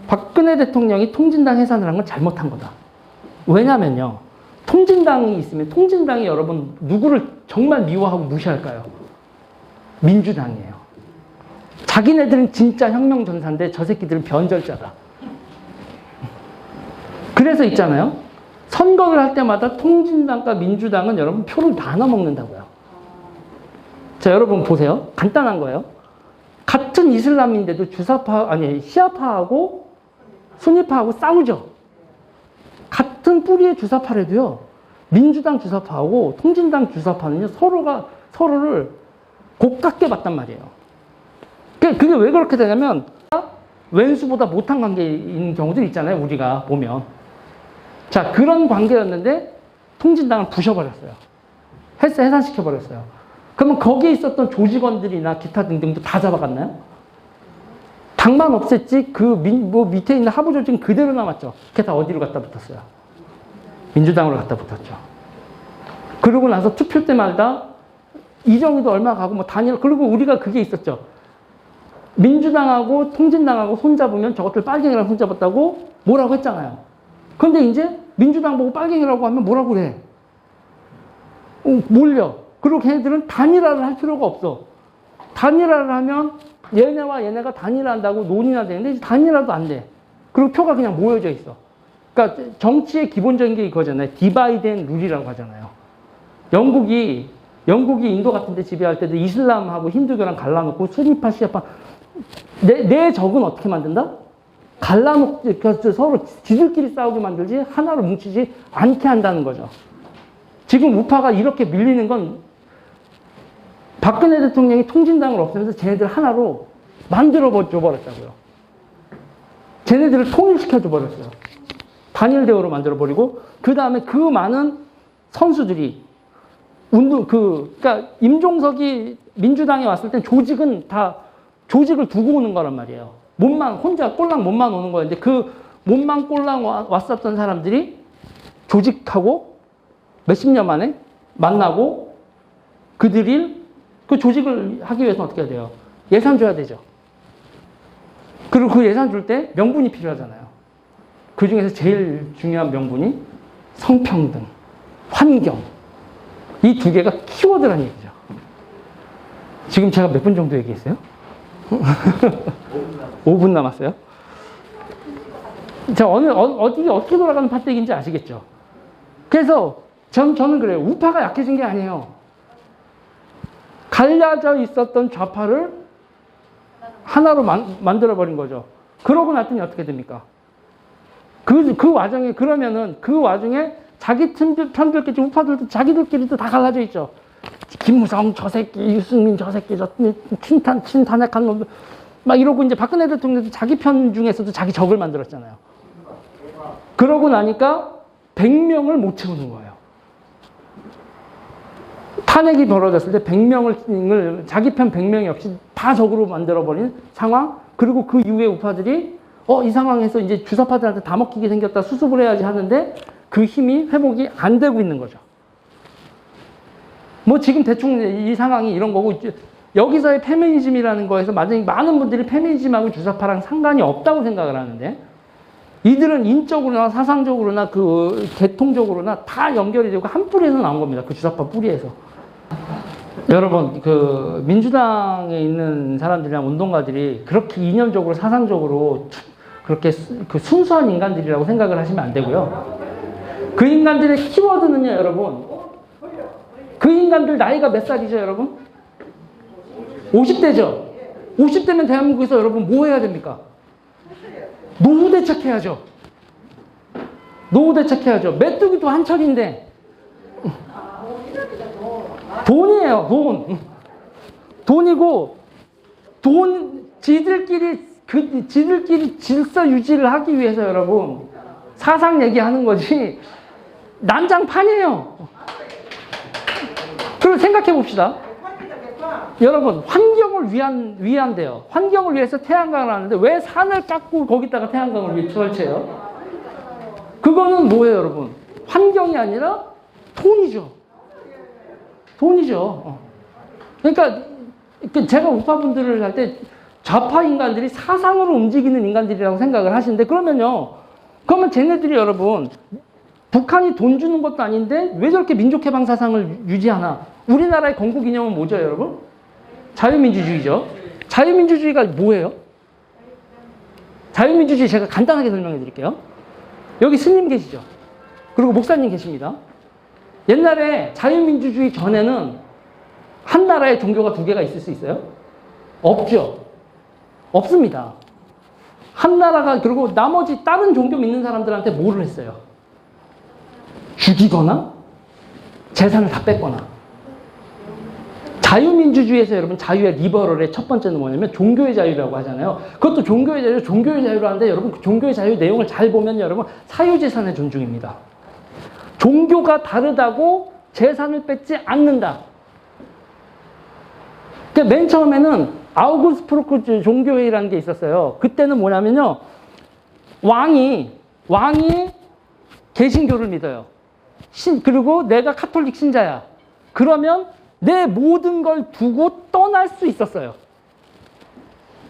Speaker 2: 박근혜 대통령이 통진당 해산을 한 건 잘못한 거다. 왜냐면요. 통진당이 있으면 통진당이 여러분 누구를 정말 미워하고 무시할까요? 민주당이에요. 자기네들은 진짜 혁명전사인데 저 새끼들은 변절자다. 그래서 있잖아요. 선거를 할 때마다 통진당과 민주당은 여러분 표를 나눠 먹는다고요. 자, 여러분 보세요. 간단한 거예요. 같은 이슬람인데도 시아파하고 수니파하고 싸우죠. 같은 뿌리의 주사파래도요. 민주당 주사파하고 통진당 주사파는요, 서로를 곱깝게 봤단 말이에요. 그게 왜 그렇게 되냐면, 왼수보다 못한 관계인 경우들 있잖아요, 우리가 보면. 자, 그런 관계였는데, 통진당을 부셔버렸어요. 해산시켜버렸어요. 그러면 거기에 있었던 조직원들이나 기타 등등도 다 잡아갔나요? 당만 없앴지, 밑에 있는 하부 조직은 그대로 남았죠. 그게 다 어디로 갖다 붙었어요? 민주당으로 갖다 붙었죠. 그러고 나서 투표 때마다 이정희도 얼마 가고 뭐 단일, 그리고 우리가 그게 있었죠. 민주당하고 통진당하고 손잡으면 저것들 빨갱이랑 손잡았다고 뭐라고 했잖아요. 그런데 이제 민주당 보고 빨갱이라고 하면 뭐라고 그래? 몰려. 그리고 걔네들은 단일화를 할 필요가 없어. 단일화를 하면 얘네와 얘네가 단일화한다고 논의나 되는데 이제 단일화도 안 돼. 그리고 표가 그냥 모여져 있어. 그러니까 정치의 기본적인 게 이거잖아요. 디바이드 앤 룰이라고 하잖아요. 영국이 인도 같은 데 지배할 때도 이슬람하고 힌두교랑 갈라놓고 수니파, 시아파, 내 적은 어떻게 만든다? 갈라놓고 그러니까 서로 지들끼리 싸우게 만들지 하나로 뭉치지 않게 한다는 거죠. 지금 우파가 이렇게 밀리는 건 박근혜 대통령이 통진당을 없애면서 쟤네들 하나로 만들어 줘버렸다고요. 쟤네들을 통일시켜 줘버렸어요. 단일대우로 만들어버리고, 그 다음에 그 많은 선수들이, 그러니까 임종석이 민주당에 왔을 땐 조직은 다 조직을 두고 오는 거란 말이에요. 혼자 꼴랑 몸만 오는 거였는데 그 몸만 꼴랑 왔었던 사람들이 조직하고 몇십 년 만에 만나고 그들이 그 조직을 하기 위해서는 어떻게 해야 돼요? 예산 줘야 되죠. 그리고 그 예산 줄 때 명분이 필요하잖아요. 그 중에서 제일 중요한 명분이 성평등, 환경. 이 두 개가 키워드란 얘기죠. 지금 제가 몇 분 정도 얘기했어요? 5분 남았어요? 자, 어떻게 돌아가는 판때기인지 아시겠죠? 그래서 저는 그래요. 우파가 약해진 게 아니에요. 갈라져 있었던 좌파를 하나로 만들어버린 거죠. 그러고 났더니 어떻게 됩니까? 그 와중에 자기 편들끼리, 우파들도 자기들끼리도 다 갈라져 있죠. 김무성 저 새끼, 유승민 저 새끼, 저 친탄핵한 놈들 막 이러고 이제 박근혜 대통령도 자기 편 중에서도 자기 적을 만들었잖아요. 그러고 나니까 100명을 못 채우는 거예요. 탄핵이 벌어졌을 때 100명을 자기 편 100명이 없이 다 적으로 만들어버린 상황. 그리고 그 이후에 우파들이 이 상황에서 이제 주사파들한테 다 먹히게 생겼다, 수습을 해야지 하는데 그 힘이 회복이 안 되고 있는 거죠. 뭐 지금 대충 이 상황이 이런 거고, 여기서의 페미니즘이라는 거에서 많은 분들이 페미니즘하고 주사파랑 상관이 없다고 생각을 하는데, 이들은 인적으로나 사상적으로나 그 계통적으로나 다 연결이 되고 한 뿌리에서 나온 겁니다. 그 주사파 뿌리에서. 여러분, 그 민주당에 있는 사람들이나 운동가들이 그렇게 이념적으로 사상적으로 그렇게 그 순수한 인간들이라고 생각을 하시면 안 되고요. 그 인간들의 키워드는요, 여러분. 그 인간들 나이가 몇 살이죠, 여러분? 50대죠? 50대면 대한민국에서 여러분 뭐 해야 됩니까? 노후 대책해야죠. 노후 대책해야죠. 메뚜기도 한철인데. 돈이에요, 돈. 돈이고, 지들끼리 질서 유지를 하기 위해서 여러분, 사상 얘기하는 거지, 난장판이에요. 그리고 생각해 봅시다. 여러분, 환경을 위한대요. 환경을 위해서 태양광을 하는데 왜 산을 깎고 거기다가 태양광을 설치해요? 그거는 뭐예요, 여러분? 환경이 아니라 돈이죠. 돈이죠. 그러니까 제가 우파분들을 할 때 좌파 인간들이 사상으로 움직이는 인간들이라고 생각을 하시는데, 그러면 쟤네들이 여러분, 북한이 돈 주는 것도 아닌데 왜 저렇게 민족해방 사상을 유지하나? 우리나라의 건국 이념은 뭐죠, 여러분? 자유민주주의죠. 자유민주주의가 뭐예요? 자유민주주의 제가 간단하게 설명해 드릴게요. 여기 스님 계시죠? 그리고 목사님 계십니다. 옛날에 자유민주주의 전에는 한 나라에 종교가 두 개가 있을 수 있어요? 없죠. 없습니다. 한 나라가, 그리고 나머지 다른 종교 믿는 사람들한테 뭐를 했어요? 죽이거나 재산을 다 뺐거나. 자유민주주의에서 여러분 자유의 리버럴의 첫 번째는 뭐냐면 종교의 자유라고 하잖아요. 그것도 종교의 자유, 종교의 자유로 하는데 여러분 그 종교의 자유 내용을 잘 보면 여러분 사유재산의 존중입니다. 종교가 다르다고 재산을 뺏지 않는다. 그러니까 맨 처음에는 아우구스부르크 종교회의라는 게 있었어요. 그때는 뭐냐면요. 왕이 개신교를 믿어요. 그리고 내가 카톨릭 신자야. 그러면 내 모든 걸 두고 떠날 수 있었어요.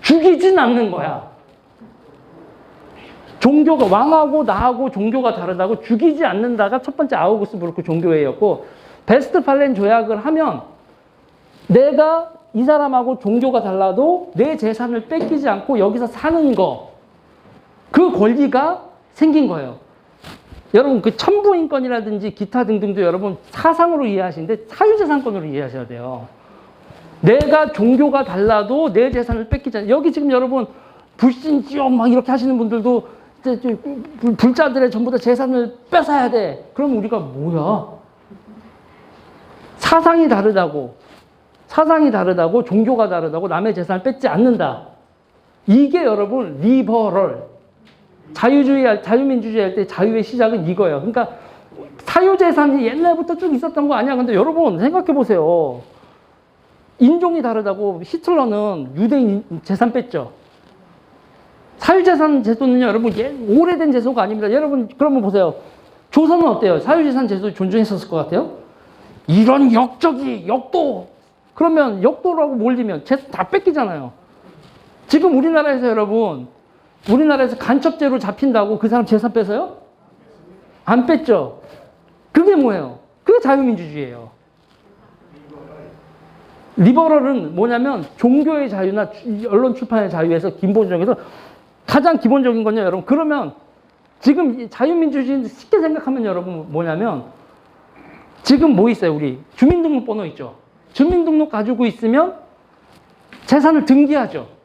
Speaker 2: 죽이진 않는 거야. 종교가, 왕하고 나하고 종교가 다르다고 죽이지 않는다가 첫 번째 아우구스부르크 종교회의였고, 베스트팔렌 조약을 하면 내가 이 사람하고 종교가 달라도 내 재산을 뺏기지 않고 여기서 사는 거, 그 권리가 생긴 거예요. 여러분 그 천부인권이라든지 기타 등등도 여러분 사상으로 이해하시는데 사유재산권으로 이해하셔야 돼요. 내가 종교가 달라도 내 재산을 뺏기지 않아요. 여기 지금 여러분 불신지옥 막 이렇게 하시는 분들도 불자들의 전부 다 재산을 뺏어야 돼. 그럼 우리가 뭐야? 사상이 다르다고 종교가 다르다고 남의 재산을 뺏지 않는다. 이게 여러분 리버럴 자유민주주의 할 때 자유의 시작은 이거예요. 그러니까 사유재산이 옛날부터 쭉 있었던 거 아니야. 근데 여러분 생각해 보세요. 인종이 다르다고 히틀러는 유대인 재산 뺐죠. 사유재산 제도는요, 여러분 오래된 제도가 아닙니다. 여러분 그러면 보세요. 조선은 어때요? 사유재산 제도 존중했었을 것 같아요? 이런 역도. 그러면 역도라고 몰리면 재산 다 뺏기잖아요. 지금 우리나라에서 여러분 우리나라에서 간첩죄로 잡힌다고 그 사람 재산 뺏어요? 안 뺐죠. 그게 뭐예요? 그게 자유민주주의예요. 리버럴은 뭐냐면 종교의 자유나 언론 출판의 자유에서 기본적에서 가장 기본적인 건요, 여러분. 그러면 지금 자유민주주의 쉽게 생각하면 여러분 뭐냐면 지금 뭐 있어요? 우리 주민등록번호 있죠. 주민등록 가지고 있으면 재산을 등기하죠.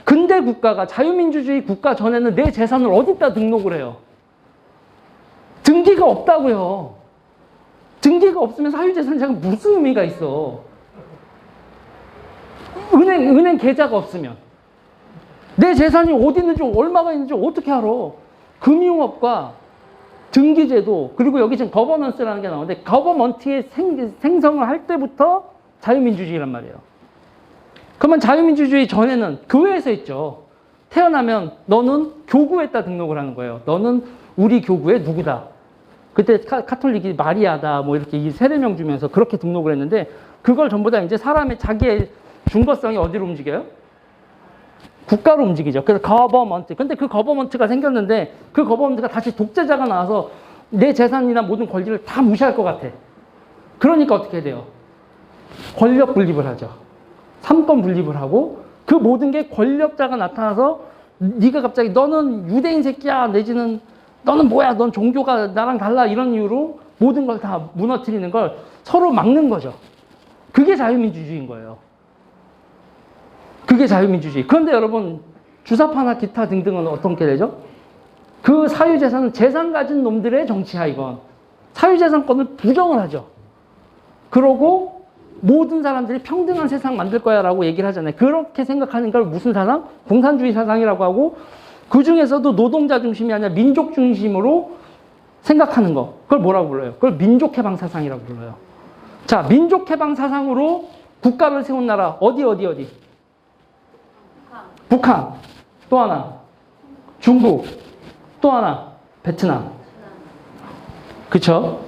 Speaker 2: 근대 국가가 자유민주주의 국가 전에는 내 재산을 어디다 등록을 해요? 등기가 없다고요. 등기가 없으면 사유재산자가 무슨 의미가 있어? 은행 계좌가 없으면 내 재산이 어디 있는지 얼마가 있는지 어떻게 알아? 금융업과 등기제도 그리고 여기 지금 거버넌스라는 게 나오는데 거버먼트의 생성을 할 때부터 자유민주주의란 말이에요. 그러면 자유민주주의 전에는 교회에서 있죠. 태어나면 너는 교구에다 등록을 하는 거예요. 너는 우리 교구의 누구다. 그때 카톨릭이 마리아다 뭐 이렇게 이 세례명 주면서 그렇게 등록을 했는데 그걸 전부 다 이제 사람의 자기의 중거성이 어디로 움직여요? 국가로 움직이죠. 그래서 거버먼트. 근데 그 거버먼트가 생겼는데 그 거버먼트가 다시 독재자가 나와서 내 재산이나 모든 권리를 다 무시할 것 같아. 그러니까 어떻게 돼요? 권력 분립을 하죠. 삼권 분립을 하고 그 모든 게 권력자가 나타나서 네가 갑자기 너는 유대인 새끼야 내지는 너는 뭐야 넌 종교가 나랑 달라 이런 이유로 모든 걸 다 무너뜨리는 걸 서로 막는 거죠. 그게 자유민주주의인 거예요. 그게 자유민주주의. 그런데 여러분 주사파나 기타 등등은 어떻게 되죠? 그 사유재산은 재산 가진 놈들의 정치야 이건. 사유재산권을 부정을 하죠. 그러고 모든 사람들이 평등한 세상 만들 거야 라고 얘기를 하잖아요. 그렇게 생각하는 걸 무슨 사상? 공산주의 사상이라고 하고 그 중에서도 노동자 중심이 아니라 민족 중심으로 생각하는 거. 그걸 뭐라고 불러요? 그걸 민족해방 사상이라고 불러요. 자, 민족해방 사상으로 국가를 세운 나라 어디? 북한. 또 하나. 중국. 또 하나. 베트남. 그쵸?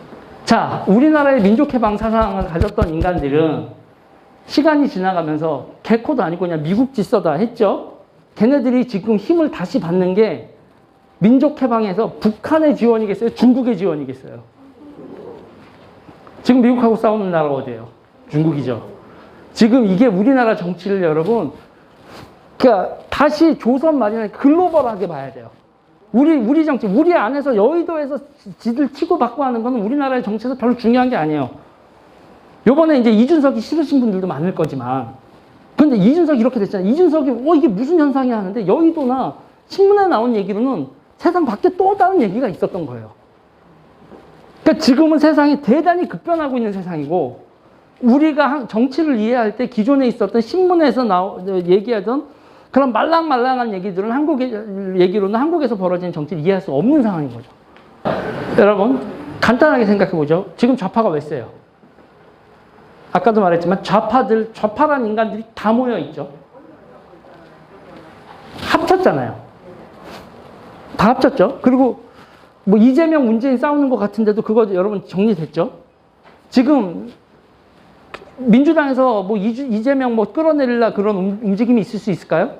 Speaker 2: 자, 우리나라의 민족해방 사상을 가졌던 인간들은 시간이 지나가면서 개코도 아니고 그냥 미국 질서다 했죠? 걔네들이 지금 힘을 다시 받는 게 민족해방에서 북한의 지원이겠어요? 중국의 지원이겠어요? 지금 미국하고 싸우는 나라가 어디예요? 중국이죠. 지금 이게 우리나라 정치를 여러분, 그러니까 다시 조선 말이나 글로벌하게 봐야 돼요. 우리 정치, 우리 안에서 여의도에서 지들 치고 받고 하는 거는 우리나라의 정치에서 별로 중요한 게 아니에요. 요번에 이제 이준석이 싫으신 분들도 많을 거지만, 근데 이준석이 이렇게 됐잖아요. 이준석이, 이게 무슨 현상이야 하는데, 여의도나 신문에 나온 얘기로는 세상 밖에 또 다른 얘기가 있었던 거예요. 그러니까 지금은 세상이 대단히 급변하고 있는 세상이고, 우리가 정치를 이해할 때 기존에 있었던 신문에서 얘기하던 그런 말랑말랑한 얘기들은 얘기로는 한국에서 벌어지는 정치를 이해할 수 없는 상황인 거죠. 여러분, 간단하게 생각해 보죠. 지금 좌파가 왜 세요? 아까도 말했지만 좌파란 인간들이 다 모여 있죠. 합쳤잖아요. 다 합쳤죠. 그리고 뭐 이재명, 문재인 싸우는 것 같은데도 그거 여러분 정리됐죠. 지금 민주당에서 뭐 이재명 뭐 끌어내리려 그런 움직임이 있을 수 있을까요?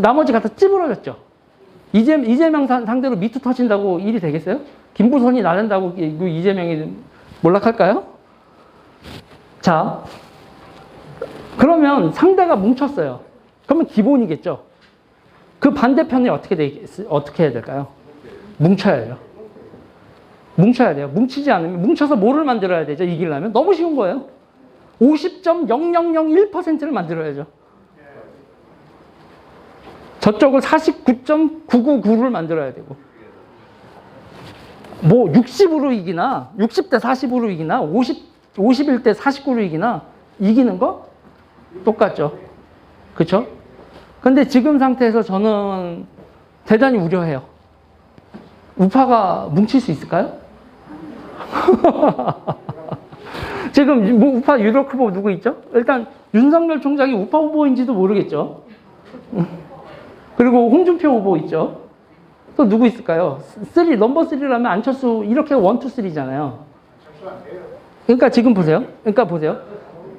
Speaker 2: 나머지 갖다 찌부러졌죠. 이재명 상대로 미투 터진다고 일이 되겠어요? 김부선이 나댄다고 이재명이 몰락할까요? 자, 그러면 상대가 뭉쳤어요. 그러면 기본이겠죠. 그 반대편이 어떻게 해야 될까요? 뭉쳐야 돼요. 뭉쳐야 돼요. 뭉치지 않으면, 뭉쳐서 뭐를 만들어야 되죠? 이기려면? 너무 쉬운 거예요. 50.0001%를 만들어야죠. 저쪽을 49.999를 만들어야 되고. 뭐 60으로 이기나, 60대 40으로 이기나, 51대 49로 이기나, 이기는 거 똑같죠. 그쵸? 근데 지금 상태에서 저는 대단히 우려해요. 우파가 뭉칠 수 있을까요? 지금 뭐 우파 유력 후보 누구 있죠? 일단 윤석열 총장이 우파 후보인지도 모르겠죠. 그리고 홍준표 후보 있죠. 또 누구 있을까요? 넘버 3라면 안철수 이렇게 1, 2, 3잖아요. 그러니까 지금 보세요. 그러니까 1, 2,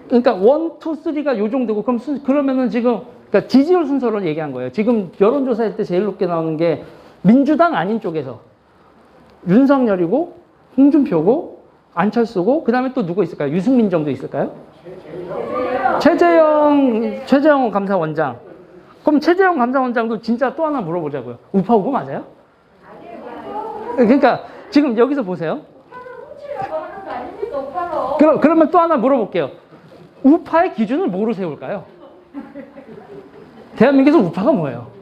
Speaker 2: 3가 요 정도고, 그러면은 지금 그러니까 지지율 순서로 얘기한 거예요. 지금 여론조사할 때 제일 높게 나오는 게 민주당 아닌 쪽에서 윤석열이고 홍준표고 안철수고, 그 다음에 또 누구 있을까요? 유승민 정도 있을까요? 최재형 감사원장. 그럼 최재형 감사원장도 진짜 또 하나 물어보자고요. 우파 후보 맞아요? 그러니까 지금 여기서 보세요. 그러면 또 하나 물어볼게요. 우파의 기준을 뭐로 세울까요? 대한민국에서 우파가 뭐예요?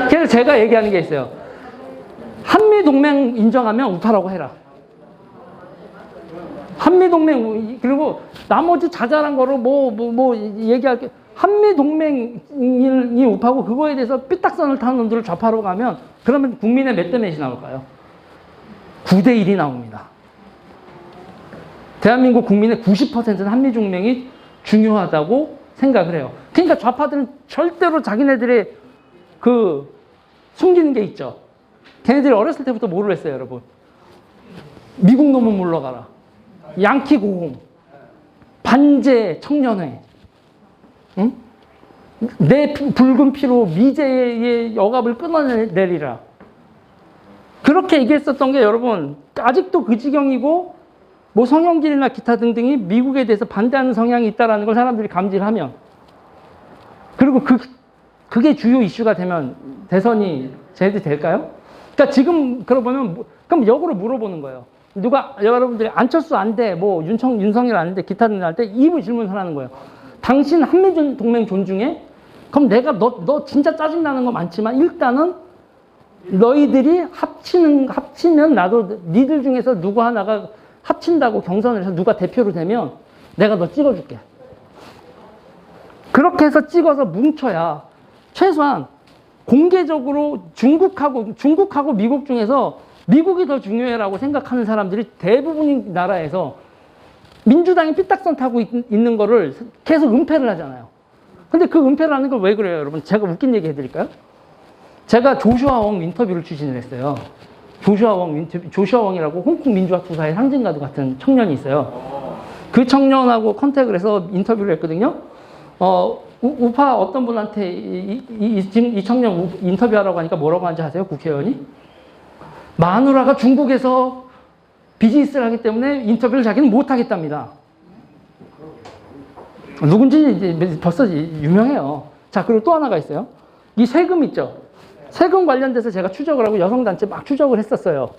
Speaker 2: 그래서 제가 얘기하는 게 있어요. 한미동맹 인정하면 우파라고 해라. 한미동맹, 그리고 나머지 자잘한 거로 얘기할 게, 한미동맹이 우파고 그거에 대해서 삐딱선을 타는 놈들을 좌파로 가면, 그러면 국민의 몇 대 몇이 나올까요? 9대 1이 나옵니다. 대한민국 국민의 90%는 한미동맹이 중요하다고 생각을 해요. 그러니까 좌파들은 절대로 자기네들의 숨기는 게 있죠. 걔네들이 어렸을 때부터 뭐를 했어요, 여러분? 미국 놈은 물러가라. 양키 고공. 반제 청년회. 응? 내 붉은 피로 미제의 억압을 끊어내리라. 그렇게 얘기했었던 게 여러분, 아직도 그 지경이고, 뭐 성형길이나 기타 등등이 미국에 대해서 반대하는 성향이 있다는 걸 사람들이 감지를 하면, 그리고 그게 주요 이슈가 되면 대선이 쟤네들이 될까요? 그러니까 지금 그러면 그럼 역으로 물어보는 거예요. 여러분들이 안철수 안 돼, 뭐 윤석열 안 돼, 기타 등등 할 때 이 질문을 하는 거예요. 당신 한미동맹 존중해? 그럼 내가 너 진짜 짜증나는 거 많지만 일단은 너희들이 합치면 나도 니들 중에서 누구 하나가 합친다고 경선을 해서 누가 대표로 되면 내가 너 찍어줄게. 그렇게 해서 찍어서 뭉쳐야 최소한 공개적으로 중국하고 미국 중에서 미국이 더 중요해라고 생각하는 사람들이 대부분의 나라에서 민주당이 삐딱선 타고 있는 거를 계속 은폐를 하잖아요. 근데 그 은폐를 하는 걸 왜 그래요, 여러분? 제가 웃긴 얘기 해드릴까요? 제가 조슈아 웡 인터뷰를 추진을 했어요. 조슈아 웡이라고 홍콩 민주화 투사의 상징과도 같은 청년이 있어요. 그 청년하고 컨택을 해서 인터뷰를 했거든요. 우파 어떤 분한테 이 청년 인터뷰하라고 하니까 뭐라고 하는지 아세요? 국회의원이? 마누라가 중국에서 비즈니스를 하기 때문에 인터뷰를 자기는 못하겠답니다. 누군지 벌써 유명해요. 자, 그리고 또 하나가 있어요. 이 세금 있죠? 세금 관련돼서 제가 추적을 하고 여성단체 막 추적을 했었어요.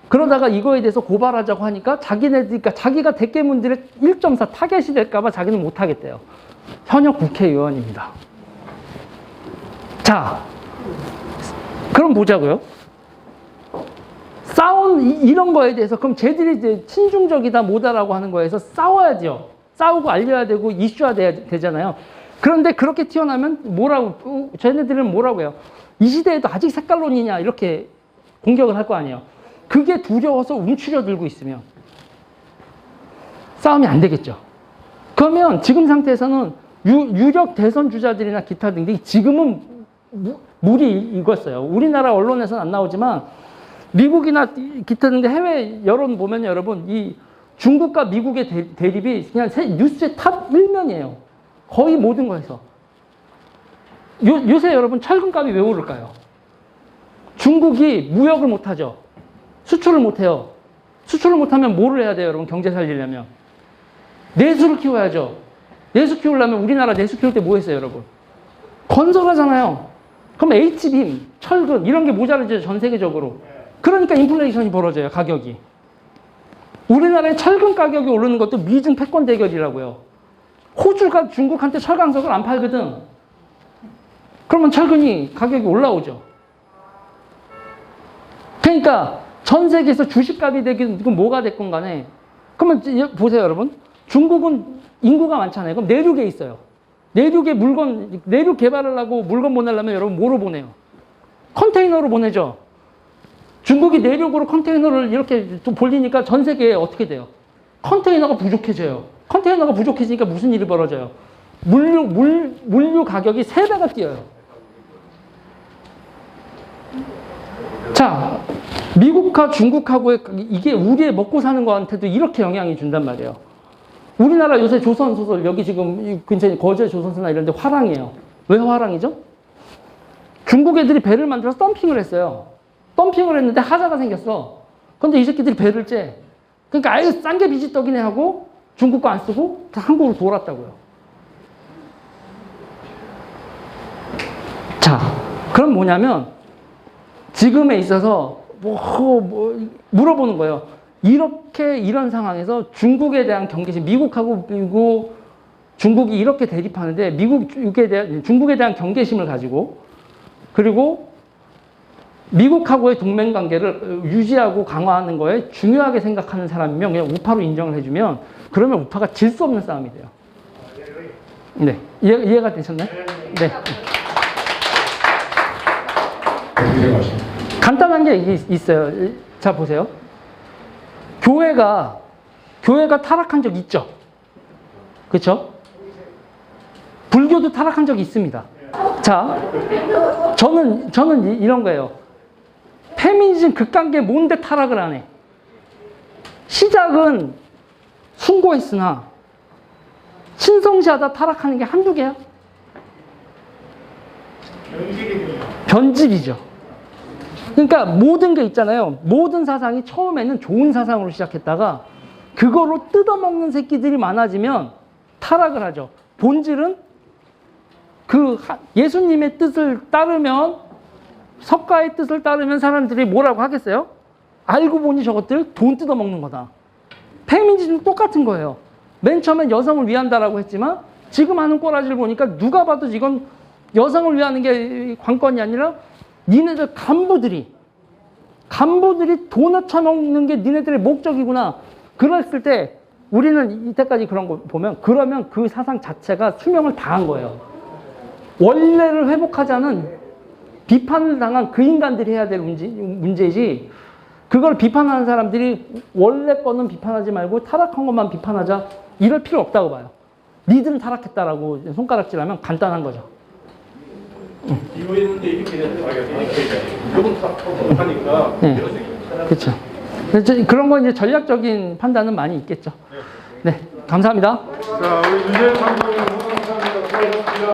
Speaker 2: 그러다가 이거에 대해서 고발하자고 하니까 그러니까 자기가 대깨문들의 1.4 타겟이 될까봐 자기는 못하겠대요. 현역 국회의원입니다. 자, 그럼 보자고요. 이런 거에 대해서 그럼 쟤들이 이제 친중적이다 뭐다라고 하는 거에서 싸워야죠. 싸우고 알려야 되고 이슈화 되잖아요. 그런데 그렇게 튀어나오면 뭐라고 쟤네들은 뭐라고 해요? 이 시대에도 아직 색깔론이냐 이렇게 공격을 할 거 아니에요. 그게 두려워서 움츠려들고 있으면 싸움이 안 되겠죠. 그러면 지금 상태에서는 유력 대선 주자들이나 기타 등등이 지금은 물이 익었어요. 우리나라 언론에서는 안 나오지만 미국이나 기타 등등 해외 여론 보면 여러분 이 중국과 미국의 대립이 그냥 뉴스의 탑 1면이에요. 거의 모든 거에서. 요새 여러분 철근값이 왜 오를까요? 중국이 무역을 못하죠. 수출을 못해요. 수출을 못하면 뭐를 해야 돼요, 여러분? 경제 살리려면. 내수를 키워야죠. 내수 키우려면 우리나라 내수 키울 때 뭐 했어요, 여러분? 건설하잖아요. 그럼 H빔, 철근 이런 게 모자라죠, 전 세계적으로. 그러니까 인플레이션이 벌어져요, 가격이. 우리나라의 철근 가격이 오르는 것도 미중 패권 대결이라고요. 호주가 중국한테 철강석을 안 팔거든. 그러면 철근이 가격이 올라오죠. 그러니까 전 세계에서 주식값이 되긴 뭐가 됐건 간에 그러면 보세요, 여러분. 중국은 인구가 많잖아요. 그럼 내륙에 있어요. 내륙 개발을 하고 물건 보내려면 여러분 뭐로 보내요? 컨테이너로 보내죠. 중국이 내륙으로 컨테이너를 이렇게 좀 벌리니까 전 세계에 어떻게 돼요? 컨테이너가 부족해져요. 컨테이너가 부족해지니까 무슨 일이 벌어져요? 물류 가격이 3배가 뛰어요. 자, 미국과 중국하고의 이게 우리의 먹고 사는 거한테도 이렇게 영향이 준단 말이에요. 우리나라 요새 조선 소설 여기 지금 근처에 거제 조선소나 이런 데 화랑이에요. 왜 화랑이죠? 중국 애들이 배를 만들어서 덤핑을 했어요. 덤핑을 했는데 하자가 생겼어. 근데 이 새끼들이 배를 째. 그러니까 아예 싼 게 비지떡이네 하고 중국 거 안 쓰고 다 한국으로 돌았다고요. 자, 그럼 뭐냐면 지금에 있어서 물어보는 거예요. 이런 상황에서 중국에 대한 경계심, 미국하고 중국이 이렇게 대립하는데 중국에 대한 경계심을 가지고 그리고 미국하고의 동맹 관계를 유지하고 강화하는 거에 중요하게 생각하는 사람이면 그냥 우파로 인정을 해주면 그러면 우파가 질 수 없는 싸움이 돼요. 네. 이해가 되셨나요? 네. 간단한 게 있어요. 자, 보세요. 교회가 타락한 적 있죠? 그렇죠? 불교도 타락한 적이 있습니다. 자, 저는 이런 거예요. 페미니즘 극강계 뭔데 타락을 안 해? 시작은 숭고했으나 신성시하다 타락하는 게 한두 개야? 변집이죠. 그러니까 모든 게 있잖아요. 모든 사상이 처음에는 좋은 사상으로 시작했다가 그거로 뜯어먹는 새끼들이 많아지면 타락을 하죠. 본질은 예수님의 뜻을 따르면 석가의 뜻을 따르면 사람들이 뭐라고 하겠어요? 알고 보니 저것들 돈 뜯어먹는 거다. 페미니즘도 똑같은 거예요. 맨 처음엔 여성을 위한다라고 했지만 지금 하는 꼬라지를 보니까 누가 봐도 이건 여성을 위하는 게 관건이 아니라 니네들 간부들이 돈을 쳐먹는 게 니네들의 목적이구나. 그랬을 때 우리는 이때까지 그런 거 보면 그러면 그 사상 자체가 수명을 다한 거예요. 원래를 회복하자는 비판을 당한 그 인간들이 해야 될 문제이지 그걸 비판하는 사람들이 원래 거는 비판하지 말고 타락한 것만 비판하자 이럴 필요 없다고 봐요. 니들은 타락했다라고 손가락질하면 간단한 거죠.
Speaker 4: 이거였는데 이렇게 되는 거예요. 이건 타락하니까
Speaker 2: 그렇죠. 그런 건 이제 전략적인 판단은 많이 있겠죠. 네, 감사합니다.
Speaker 1: 자, 우리 유재일 상무님 감사합니다.